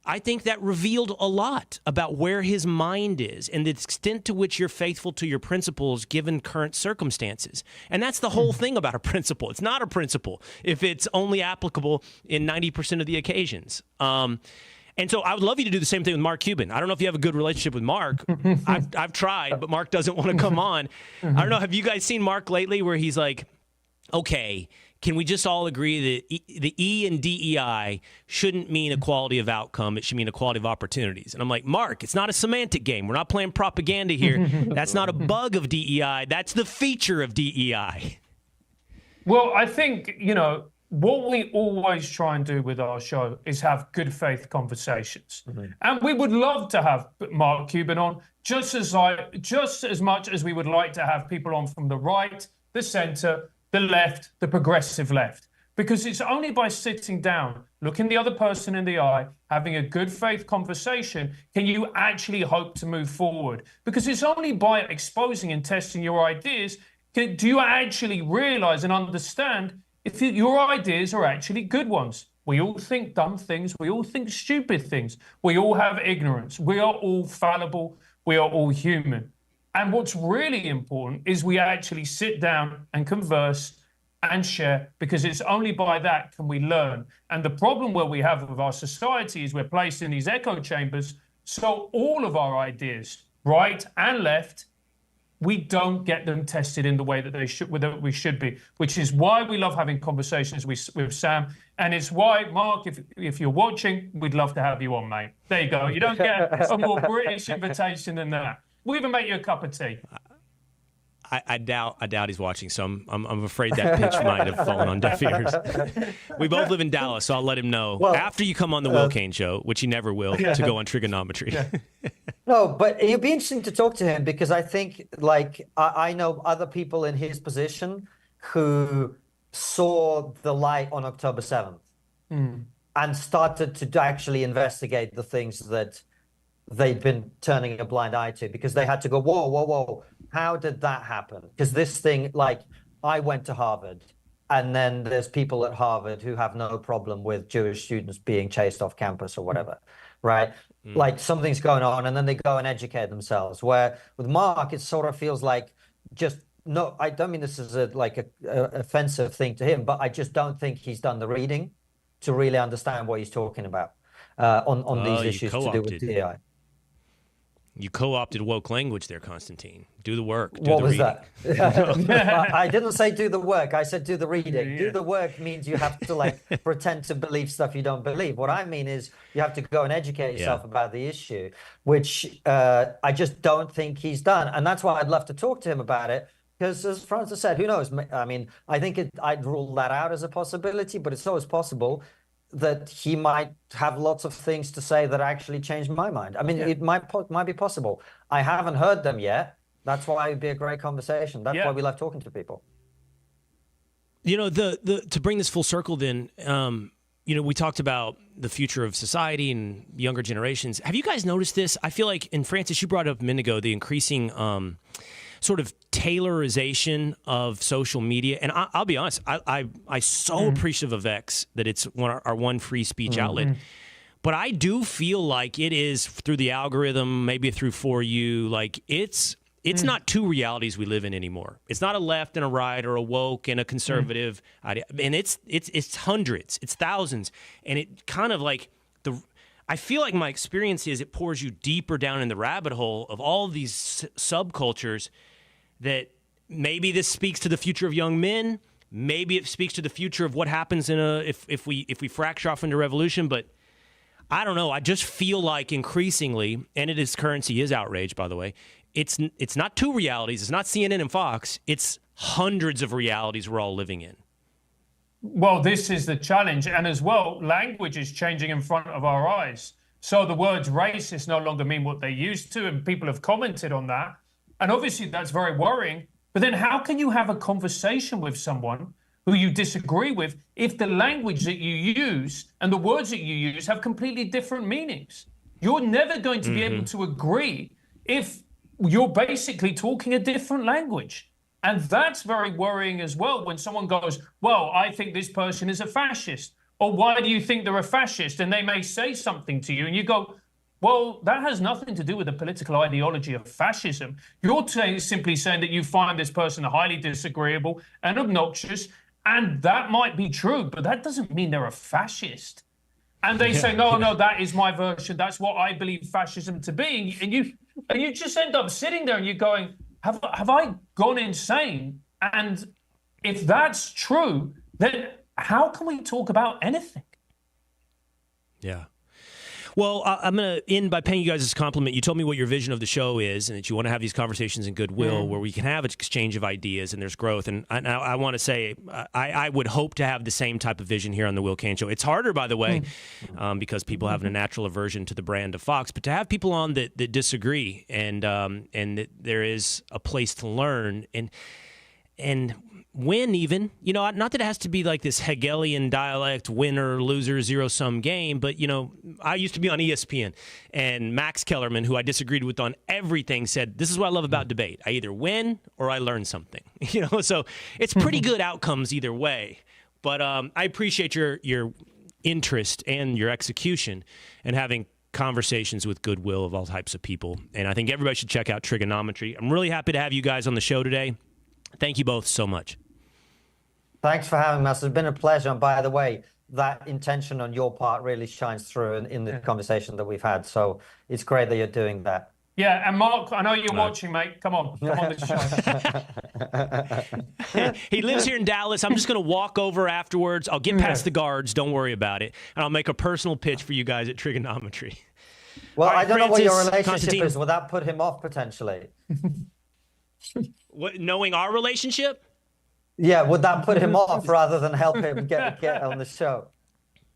Speaker 1: I think that revealed a lot about where his mind is and the extent to which you're faithful to your principles given current circumstances. And that's the whole thing about a principle. It's not a principle if it's only applicable in 90% of the occasions. And so I would love you to do the same thing with Mark Cuban. I don't know if you have a good relationship with Mark. I've tried, but Mark doesn't want to come on. I don't know. Have you guys seen Mark lately where he's like, okay, can we just all agree that the E in DEI shouldn't mean equality of outcome? It should mean equality of opportunities. And I'm like, Mark, it's not a semantic game. We're not playing propaganda here. That's not a bug of DEI. That's the feature of DEI.
Speaker 9: Well, I think, what we always try and do with our show is have good faith conversations. And we would love to have Mark Cuban on just as much as we would like to have people on from the right, the center, the left, the progressive left. Because it's only by sitting down, looking the other person in the eye, having a good faith conversation, can you actually hope to move forward. Because it's only by exposing and testing your ideas, do you actually realize and understand if your ideas are actually good ones. We all think dumb things. We all think stupid things. We all have ignorance. We are all fallible. We are all human. And what's really important is we actually sit down and converse and share, because it's only by that can we learn. And the problem where we have with our society is we're placed in these echo chambers. So all of our ideas, right and left, we don't get them tested in the way that we should be, which is why we love having conversations with Sam. And it's why, Mark, if you're watching, we'd love to have you on, mate. There you go. You don't get a more British invitation than that. We'll even make you a cup of tea.
Speaker 1: I doubt he's watching, so I'm afraid that pitch might have fallen on deaf ears. We both live in Dallas, so I'll let him know after you come on the Will Cain Show, which he never will, to go on TRIGGERnometry.
Speaker 10: No, but it'd be interesting to talk to him because I think, like, I know other people in his position who saw the light on October 7th and started to actually investigate the things that they'd been turning a blind eye to, because they had to go, whoa, whoa, whoa, how did that happen? Because this thing, like, I went to Harvard, and then there's people at Harvard who have no problem with Jewish students being chased off campus or whatever, right? Like something's going on, and then they go and educate themselves. Where with Mark, it sort of feels like just, no, I don't mean this is a offensive thing to him, but I just don't think he's done the reading to really understand what he's talking about on these issues to do with DEI.
Speaker 1: You co-opted woke language there, Konstantin. Do the work.
Speaker 10: What was that? I didn't say do the work. I said do the reading. Do the work means you have to like pretend to believe stuff you don't believe. What I mean is you have to go and educate yourself about the issue, which I just don't think he's done. And that's why I'd love to talk to him about it. Because as Francis said, who knows? I mean, I think I'd rule that out as a possibility, but it's always possible that he might have lots of things to say that actually changed my mind. I mean, it might be possible. I haven't heard them yet. That's why it'd be a great conversation. That's why we love talking to people.
Speaker 1: You know, to bring this full circle then, you know, we talked about the future of society and younger generations. Have you guys noticed this? I feel like, and Francis, you brought up a minute ago, the increasing sort of tailorization of social media. And I'll be honest, I'm so appreciative of X that it's our one free speech outlet. But I do feel like it is through the algorithm, maybe through For You, like it's not two realities we live in anymore. It's not a left and a right or a woke and a conservative idea. And it's hundreds, it's thousands. And it kind of like I feel like my experience is it pours you deeper down in the rabbit hole of all of these subcultures that maybe this speaks to the future of young men. Maybe it speaks to the future of what happens if we fracture off into revolution. But I don't know. I just feel like increasingly, and its currency is outrage, by the way, it's not two realities. It's not CNN and Fox. It's hundreds of realities we're all living in.
Speaker 9: Well, this is the challenge. And as well, language is changing in front of our eyes. So the words racist no longer mean what they used to, and people have commented on that. And obviously that's very worrying. But then how can you have a conversation with someone who you disagree with if the language that you use and the words that you use have completely different meanings? You're never going to be able to agree if you're basically talking a different language. And that's very worrying as well when someone goes, well, I think this person is a fascist. Or why do you think they're a fascist? And they may say something to you and you go, well, that has nothing to do with the political ideology of fascism. You're simply saying that you find this person highly disagreeable and obnoxious, and that might be true, but that doesn't mean they're a fascist. And they say, no, that is my version. That's what I believe fascism to be. And you just end up sitting there and you're going, have I gone insane? And if that's true, then how can we talk about anything?
Speaker 1: Yeah. Well, I'm going to end by paying you guys this compliment. You told me what your vision of the show is and that you want to have these conversations in goodwill where we can have an exchange of ideas and there's growth. And I want to say I would hope to have the same type of vision here on the Will Cain Show. It's harder, by the way, because people have a natural aversion to the brand of Fox. But to have people on that disagree and that there is a place to learn and win even, you know, not that it has to be like this Hegelian dialect, winner, loser, zero-sum game, but, you know, I used to be on ESPN, and Max Kellerman, who I disagreed with on everything, said, this is what I love about debate. I either win or I learn something, you know, so it's pretty good outcomes either way. But I appreciate your interest and your execution and having conversations with goodwill of all types of people. And I think everybody should check out TRIGGERnometry. I'm really happy to have you guys on the show today. Thank you both so much.
Speaker 10: Thanks for having us. It's been a pleasure. And by the way, that intention on your part really shines through in the conversation that we've had. So it's great that you're doing that.
Speaker 9: Yeah, and Mark, I know you're watching, mate. Come on the show.
Speaker 1: He lives here in Dallas. I'm just going to walk over afterwards. I'll get past the guards. Don't worry about it. And I'll make a personal pitch for you guys at TRIGGERnometry.
Speaker 10: Well,
Speaker 1: right,
Speaker 10: I don't know what your relationship
Speaker 1: Konstantin
Speaker 10: is. Will that put him off potentially?
Speaker 1: What, knowing our relationship?
Speaker 10: Yeah, would that put him off rather than help him get on the show?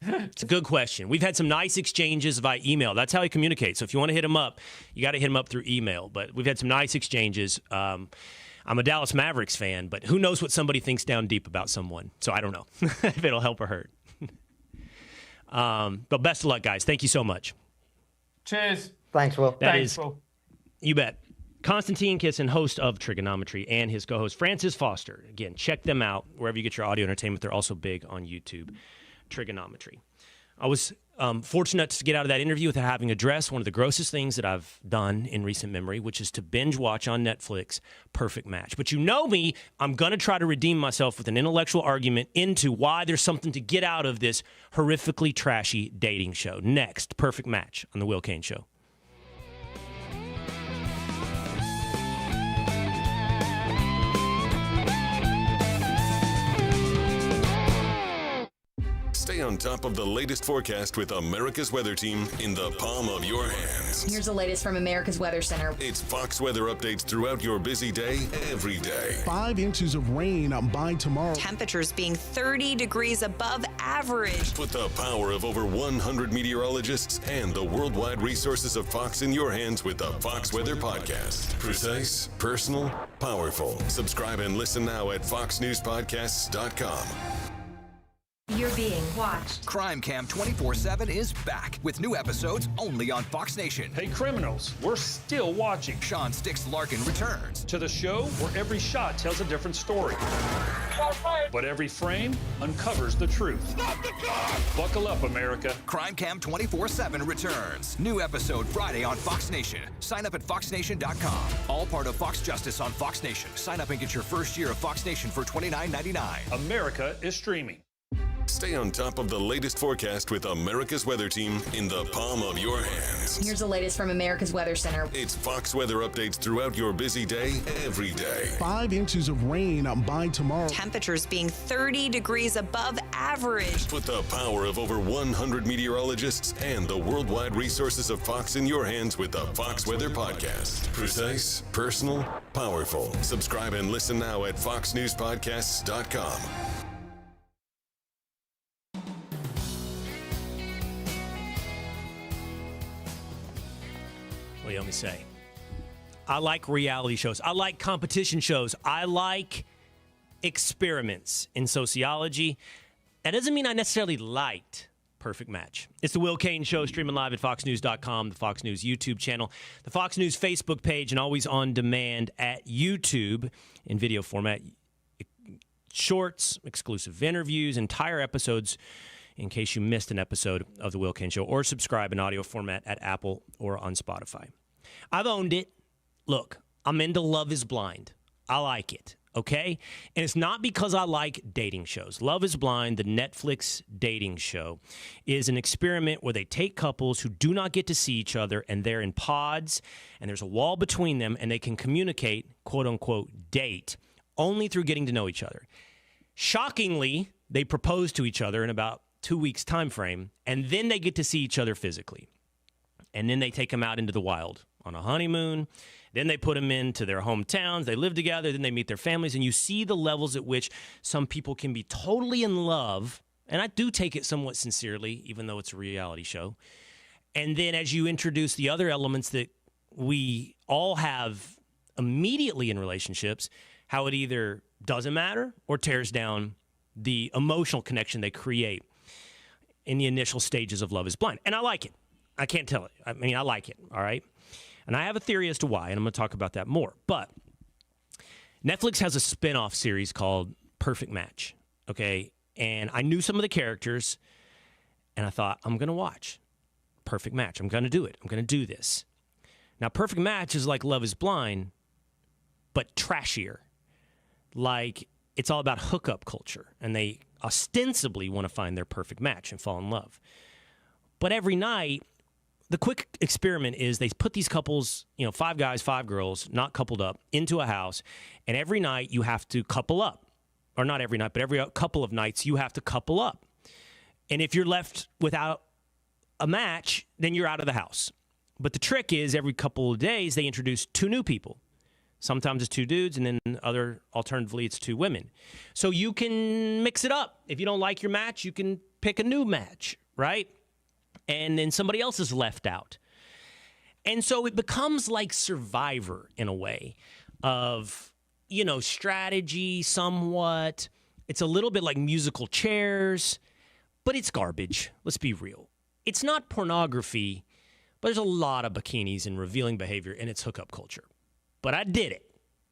Speaker 1: It's a good question. We've had some nice exchanges via email. That's how he communicates. So if you want to hit him up, you got to hit him up through email. But we've had some nice exchanges. I'm a Dallas Mavericks fan, but who knows what somebody thinks down deep about someone. So I don't know if it'll help or hurt. But best of luck, guys. Thank you so much.
Speaker 9: Cheers.
Speaker 10: Thanks, Will.
Speaker 9: Thanks, Will.
Speaker 1: You bet. Konstantin Kisin, host of TRIGGERnometry, and his co-host Francis Foster. Again, check them out wherever you get your audio entertainment. They're also big on YouTube. TRIGGERnometry. I was fortunate to get out of that interview without having to address one of the grossest things that I've done in recent memory, which is to binge watch on Netflix Perfect Match. But you know me, I'm going to try to redeem myself with an intellectual argument into why there's something to get out of this horrifically trashy dating show. Next, Perfect Match on The Will Cain Show.
Speaker 2: Stay on top of the latest forecast with America's Weather Team in the palm of your hands.
Speaker 11: Here's the latest from America's Weather Center.
Speaker 2: It's Fox weather updates throughout your busy day, every day.
Speaker 12: 5 inches of rain by tomorrow.
Speaker 11: Temperatures being 30 degrees above average.
Speaker 2: Put the power of over 100 meteorologists and the worldwide resources of Fox in your hands with the Fox Weather Podcast. Precise, personal, powerful. Subscribe and listen now at foxnewspodcasts.com.
Speaker 11: You're being watched.
Speaker 3: Crime Cam 24/7 is back with new episodes only on Fox Nation.
Speaker 5: Hey, criminals, we're still watching.
Speaker 3: Sean Sticks Larkin returns
Speaker 5: To the show where every shot tells a different story. But every frame uncovers the truth. Stop the car! Buckle up, America.
Speaker 3: Crime Cam 24/7 returns. New episode Friday on Fox Nation. Sign up at foxnation.com. All part of Fox Justice on Fox Nation. Sign up and get your first year of Fox Nation for $29.99.
Speaker 5: America is streaming.
Speaker 2: Stay on top of the latest forecast with America's Weather Team in the palm of your hands.
Speaker 11: Here's the latest from America's Weather Center.
Speaker 2: It's Fox weather updates throughout your busy day, every day.
Speaker 12: 5 inches of rain by tomorrow.
Speaker 11: Temperatures being 30 degrees above average.
Speaker 2: Put the power of over 100 meteorologists and the worldwide resources of Fox in your hands with the Fox Weather Podcast. Precise, personal, powerful. Subscribe and listen now at foxnewspodcasts.com.
Speaker 1: Let me say, I like reality shows. I like competition shows. I like experiments in sociology. That doesn't mean I necessarily liked Perfect Match. It's the Will Cain Show, streaming live at foxnews.com, the Fox News YouTube channel, the Fox News Facebook page, and always on demand at YouTube in video format. Shorts, exclusive interviews, entire episodes in case you missed an episode of the Will Cain Show, or subscribe in audio format at Apple or on Spotify. I've owned it. Look, I'm into Love is Blind. I like it, okay? And it's not because I like dating shows. Love is Blind, the Netflix dating show, is an experiment where they take couples who do not get to see each other, and they're in pods, and there's a wall between them, and they can communicate, quote-unquote, date, only through getting to know each other. Shockingly, they propose to each other in about 2 weeks time frame, and then they get to see each other physically. And then they take them out into the wild on a honeymoon. Then they put them into their hometowns. They live together. Then they meet their families. And you see the levels at which some people can be totally in love. And I do take it somewhat sincerely, even though it's a reality show. And then as you introduce the other elements that we all have immediately in relationships, how it either doesn't matter or tears down the emotional connection they create in the initial stages of Love is Blind. And I like it. I can't tell it. I mean, I like it, all right? And I have a theory as to why, and I'm going to talk about that more. But Netflix has a spin-off series called Perfect Match, okay? And I knew some of the characters, and I thought, I'm going to watch Perfect Match. I'm going to do it. I'm going to do this. Now, Perfect Match is like Love is Blind, but trashier. Like, it's all about hookup culture, and they ostensibly want to find their perfect match and fall in love. But every night, the quick experiment is they put these couples, 5 guys, 5 girls, not coupled up, into a house, and every night you have to couple up. Or not every night, but every couple of nights you have to couple up. And if you're left without a match, then you're out of the house. But the trick is every couple of days they introduce 2 new people. Sometimes it's 2 dudes, and then alternatively, it's 2 women. So you can mix it up. If you don't like your match, you can pick a new match, right? And then somebody else is left out. And so it becomes like Survivor in a way of, strategy somewhat. It's a little bit like musical chairs, but it's garbage. Let's be real. It's not pornography, but there's a lot of bikinis and revealing behavior, and it's hookup culture. But I did it.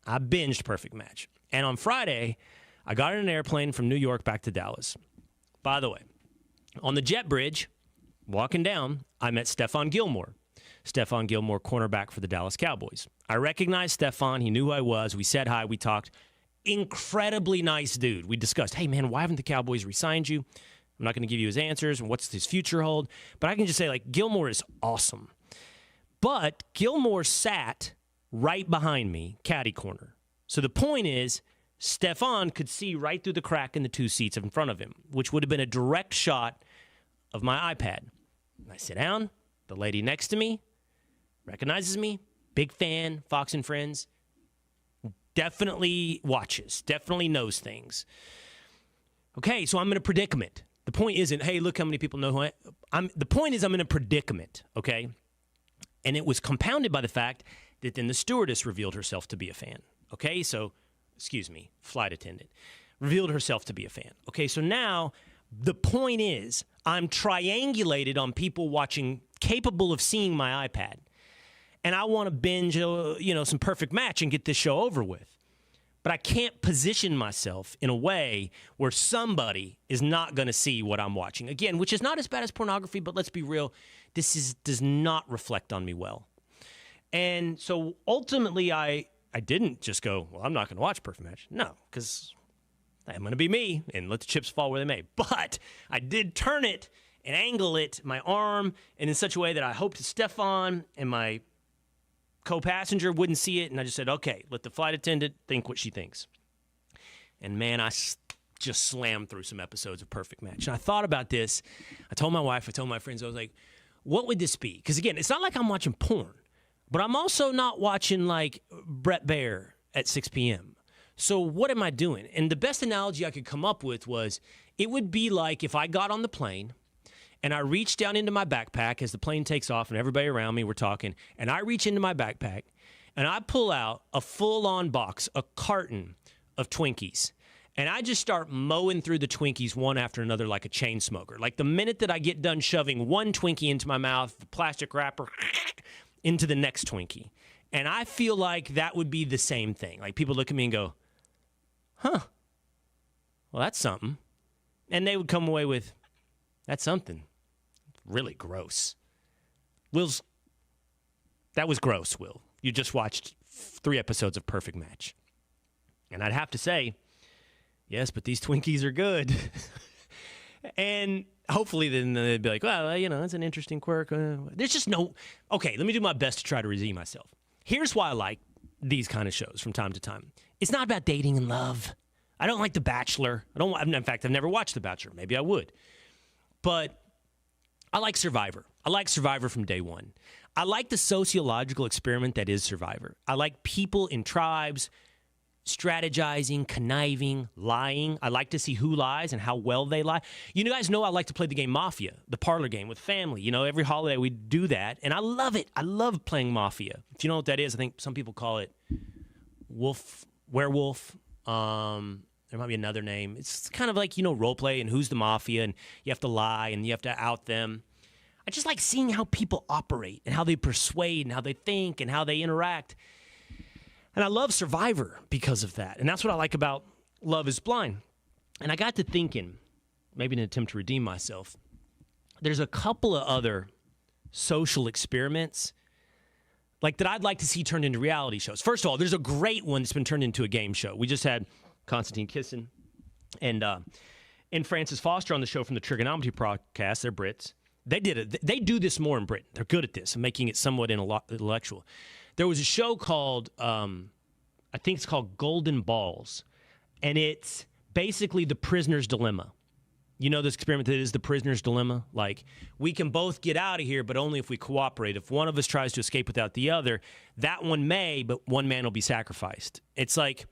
Speaker 1: I binged Perfect Match. And on Friday, I got in an airplane from New York back to Dallas. By the way, on the jet bridge, walking down, I met Stephon Gilmore. Stephon Gilmore, cornerback for the Dallas Cowboys. I recognized Stephon. He knew who I was. We said hi. We talked. Incredibly nice dude. We discussed, hey, man, why haven't the Cowboys re-signed you? I'm not going to give you his answers and what's his future hold. But I can just say, Gilmore is awesome. But Gilmore sat right behind me, caddy corner. So the point is, Stephon could see right through the crack in the two seats in front of him, which would have been a direct shot of my iPad. I sit down. The lady next to me recognizes me. Big fan, Fox and Friends. Definitely watches. Definitely knows things. Okay, so I'm in a predicament. The point isn't, hey, look how many people know who I am. The point is I'm in a predicament, okay? And it was compounded by the fact that then the stewardess revealed herself to be a fan. Okay, so, flight attendant. Revealed herself to be a fan. Okay, so now the point is I'm triangulated on people watching, capable of seeing my iPad. And I want to binge, some Perfect Match and get this show over with. But I can't position myself in a way where somebody is not going to see what I'm watching. Again, which is not as bad as pornography, but let's be real, does not reflect on me well. And so ultimately I didn't just go, well, I'm not going to watch Perfect Match. No, because I'm going to be me and let the chips fall where they may. But I did turn it and angle it, my arm, and in such a way that I hoped Stephon and my co-passenger wouldn't see it. And I just said, okay, let the flight attendant think what she thinks. And man, I just slammed through some episodes of Perfect Match. And I thought about this. I told my wife, I told my friends, I was like, what would this be? Because again, it's not like I'm watching porn. But I'm also not watching like Brett Baer at 6 p.m. So what am I doing? And the best analogy I could come up with was it would be like if I got on the plane and I reached down into my backpack as the plane takes off and everybody around me, we're talking, and I reach into my backpack and I pull out a full-on box, a carton of Twinkies. And I just start mowing through the Twinkies one after another like a chain smoker. Like the minute that I get done shoving one Twinkie into my mouth, the plastic wrapper into the next Twinkie. And I feel like that would be the same thing. Like people look at me and go, huh, well, that's something. And they would come away with, that's something. Really gross. That was gross, Will. You just watched 3 episodes of Perfect Match. And I'd have to say, yes, but these Twinkies are good. And hopefully then they'd be like, well, it's an interesting quirk. There's just no... Okay, let me do my best to try to redeem myself. Here's why I like these kind of shows from time to time. It's not about dating and love. I don't like The Bachelor. In fact, I've never watched The Bachelor. Maybe I would. But I like Survivor. I like Survivor from day one. I like the sociological experiment that is Survivor. I like people in tribes strategizing, conniving, lying. I like to see who lies and how well they lie. You guys know I like to play the game Mafia, the parlor game with family. Every holiday we do that, and I love it. I love playing Mafia. If you know what that is, I think some people call it werewolf. There might be another name. It's kind of like, role play and who's the mafia, and you have to lie and you have to out them. I just like seeing how people operate and how they persuade and how they think and how they interact. And I love Survivor because of that. And that's what I like about Love is Blind. And I got to thinking, maybe in an attempt to redeem myself, there's a couple of other social experiments like that I'd like to see turned into reality shows. First of all, there's a great one that's been turned into a game show. We just had Konstantin Kisin and Francis Foster on the show from the TRIGGERnometry Podcast. They're Brits. They did it. They do this more in Britain. They're good at this and making it somewhat intellectual. There was a show called, I think it's called Golden Balls, and it's basically the prisoner's dilemma. You know this experiment that is the prisoner's dilemma? Like, we can both get out of here, but only if we cooperate. If one of us tries to escape without the other, that one may, but one man will be sacrificed. It's like,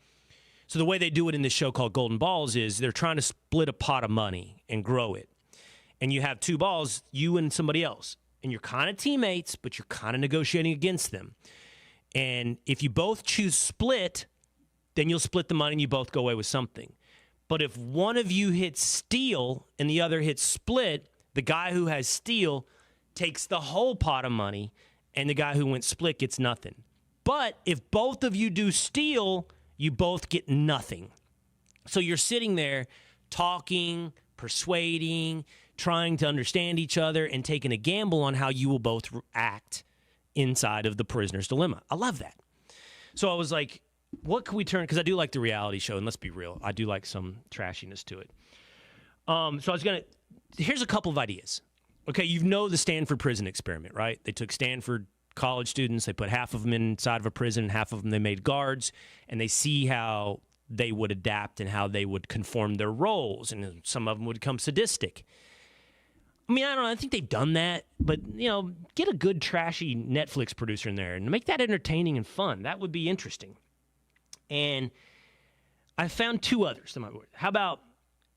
Speaker 1: so the way they do it in this show called Golden Balls is they're trying to split a pot of money and grow it. and you have two balls, you and somebody else, and you're kind of teammates, but you're kind of negotiating against them. And if you both choose split, then you'll split the money and you both go away with something. But if one of you hits steal and the other hits split, the guy who has steal takes the whole pot of money and the guy who went split gets nothing. But if both of you do steal, you both get nothing. So you're sitting there talking, persuading, trying to understand each other, and taking a gamble on how you will both act inside of the prisoner's dilemma. I love that. So I was like, what can we turn? Because I do like the reality show, and let's be real, I do like some trashiness to it. So I was going to, here's a couple of ideas. Okay, you know the Stanford prison experiment, right? They took Stanford college students, they put half of them inside of a prison, and half of them they made guards, and they see how they would adapt and how they would conform their roles, and some of them would become sadistic. I mean, I don't know, I think they've done that, but, get a good trashy Netflix producer in there and make that entertaining and fun. That would be interesting. And I found two others. How about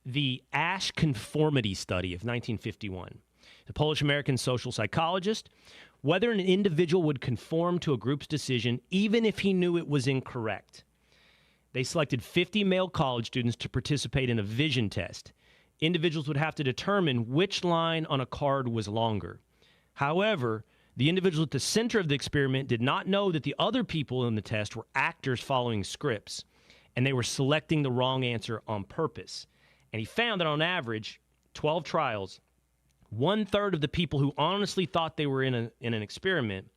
Speaker 1: the Asch conformity study of 1951? The Polish-American social psychologist, whether an individual would conform to a group's decision even if he knew it was incorrect. They selected 50 male college students to participate in a vision test. Individuals would have to determine which line on a card was longer. However, the individuals at the center of the experiment did not know that the other people in the test were actors following scripts, and they were selecting the wrong answer on purpose. And he found that on average, 12 trials, 1/3 of the people who honestly thought they were in an experiment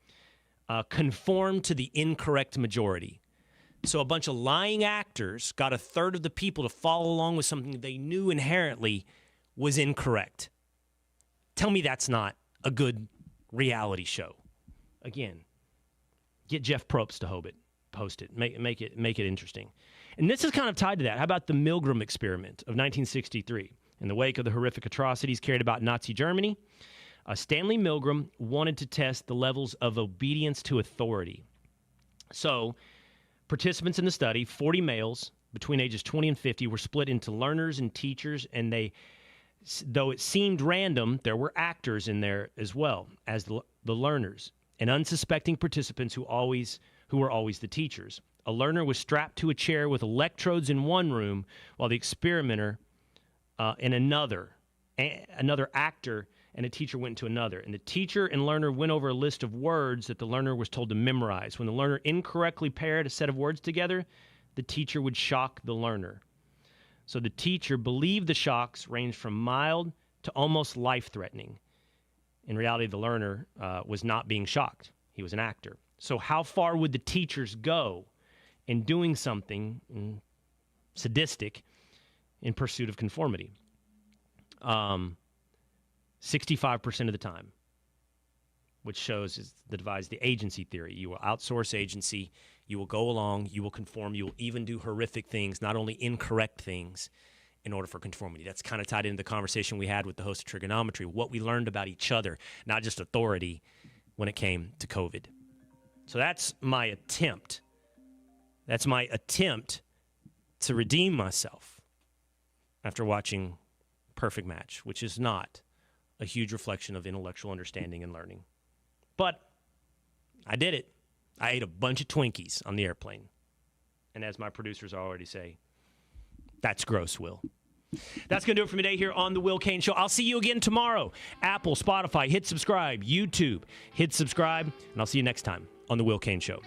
Speaker 1: conformed to the incorrect majority. So a bunch of lying actors got 1/3 of the people to follow along with something they knew inherently was incorrect. Tell me that's not a good reality show. Again, get Jeff Probst to host it. Make it interesting. And this is kind of tied to that. How about the Milgram experiment of 1963? In the wake of the horrific atrocities carried about Nazi Germany, Stanley Milgram wanted to test the levels of obedience to authority. So participants in the study, 40 males between ages 20 and 50, were split into learners and teachers, and though it seemed random, there were actors in there as well as the learners, and unsuspecting participants who were always the teachers. A learner was strapped to a chair with electrodes in one room, while the experimenter in another actor and a teacher went into another. And the teacher and learner went over a list of words that the learner was told to memorize. When the learner incorrectly paired a set of words together, the teacher would shock the learner. So the teacher believed the shocks ranged from mild to almost life-threatening. In reality, the learner was not being shocked. He was an actor. So how far would the teachers go in doing something sadistic in pursuit of conformity? 65% of the time, which shows divides the agency theory. You will outsource agency. You will go along. You will conform. You will even do horrific things, not only incorrect things, in order for conformity. That's kind of tied into the conversation we had with the host of Trigonometry, what we learned about each other, not just authority, when it came to COVID. So that's my attempt. That's my attempt to redeem myself after watching Perfect Match, which is not a huge reflection of intellectual understanding and learning. But I did it. I ate a bunch of Twinkies on the airplane. And as my producers already say, that's gross, Will. That's going to do it for me today here on The Will Cain Show. I'll see you again tomorrow. Apple, Spotify, hit subscribe. YouTube, hit subscribe. And I'll see you next time on The Will Cain Show.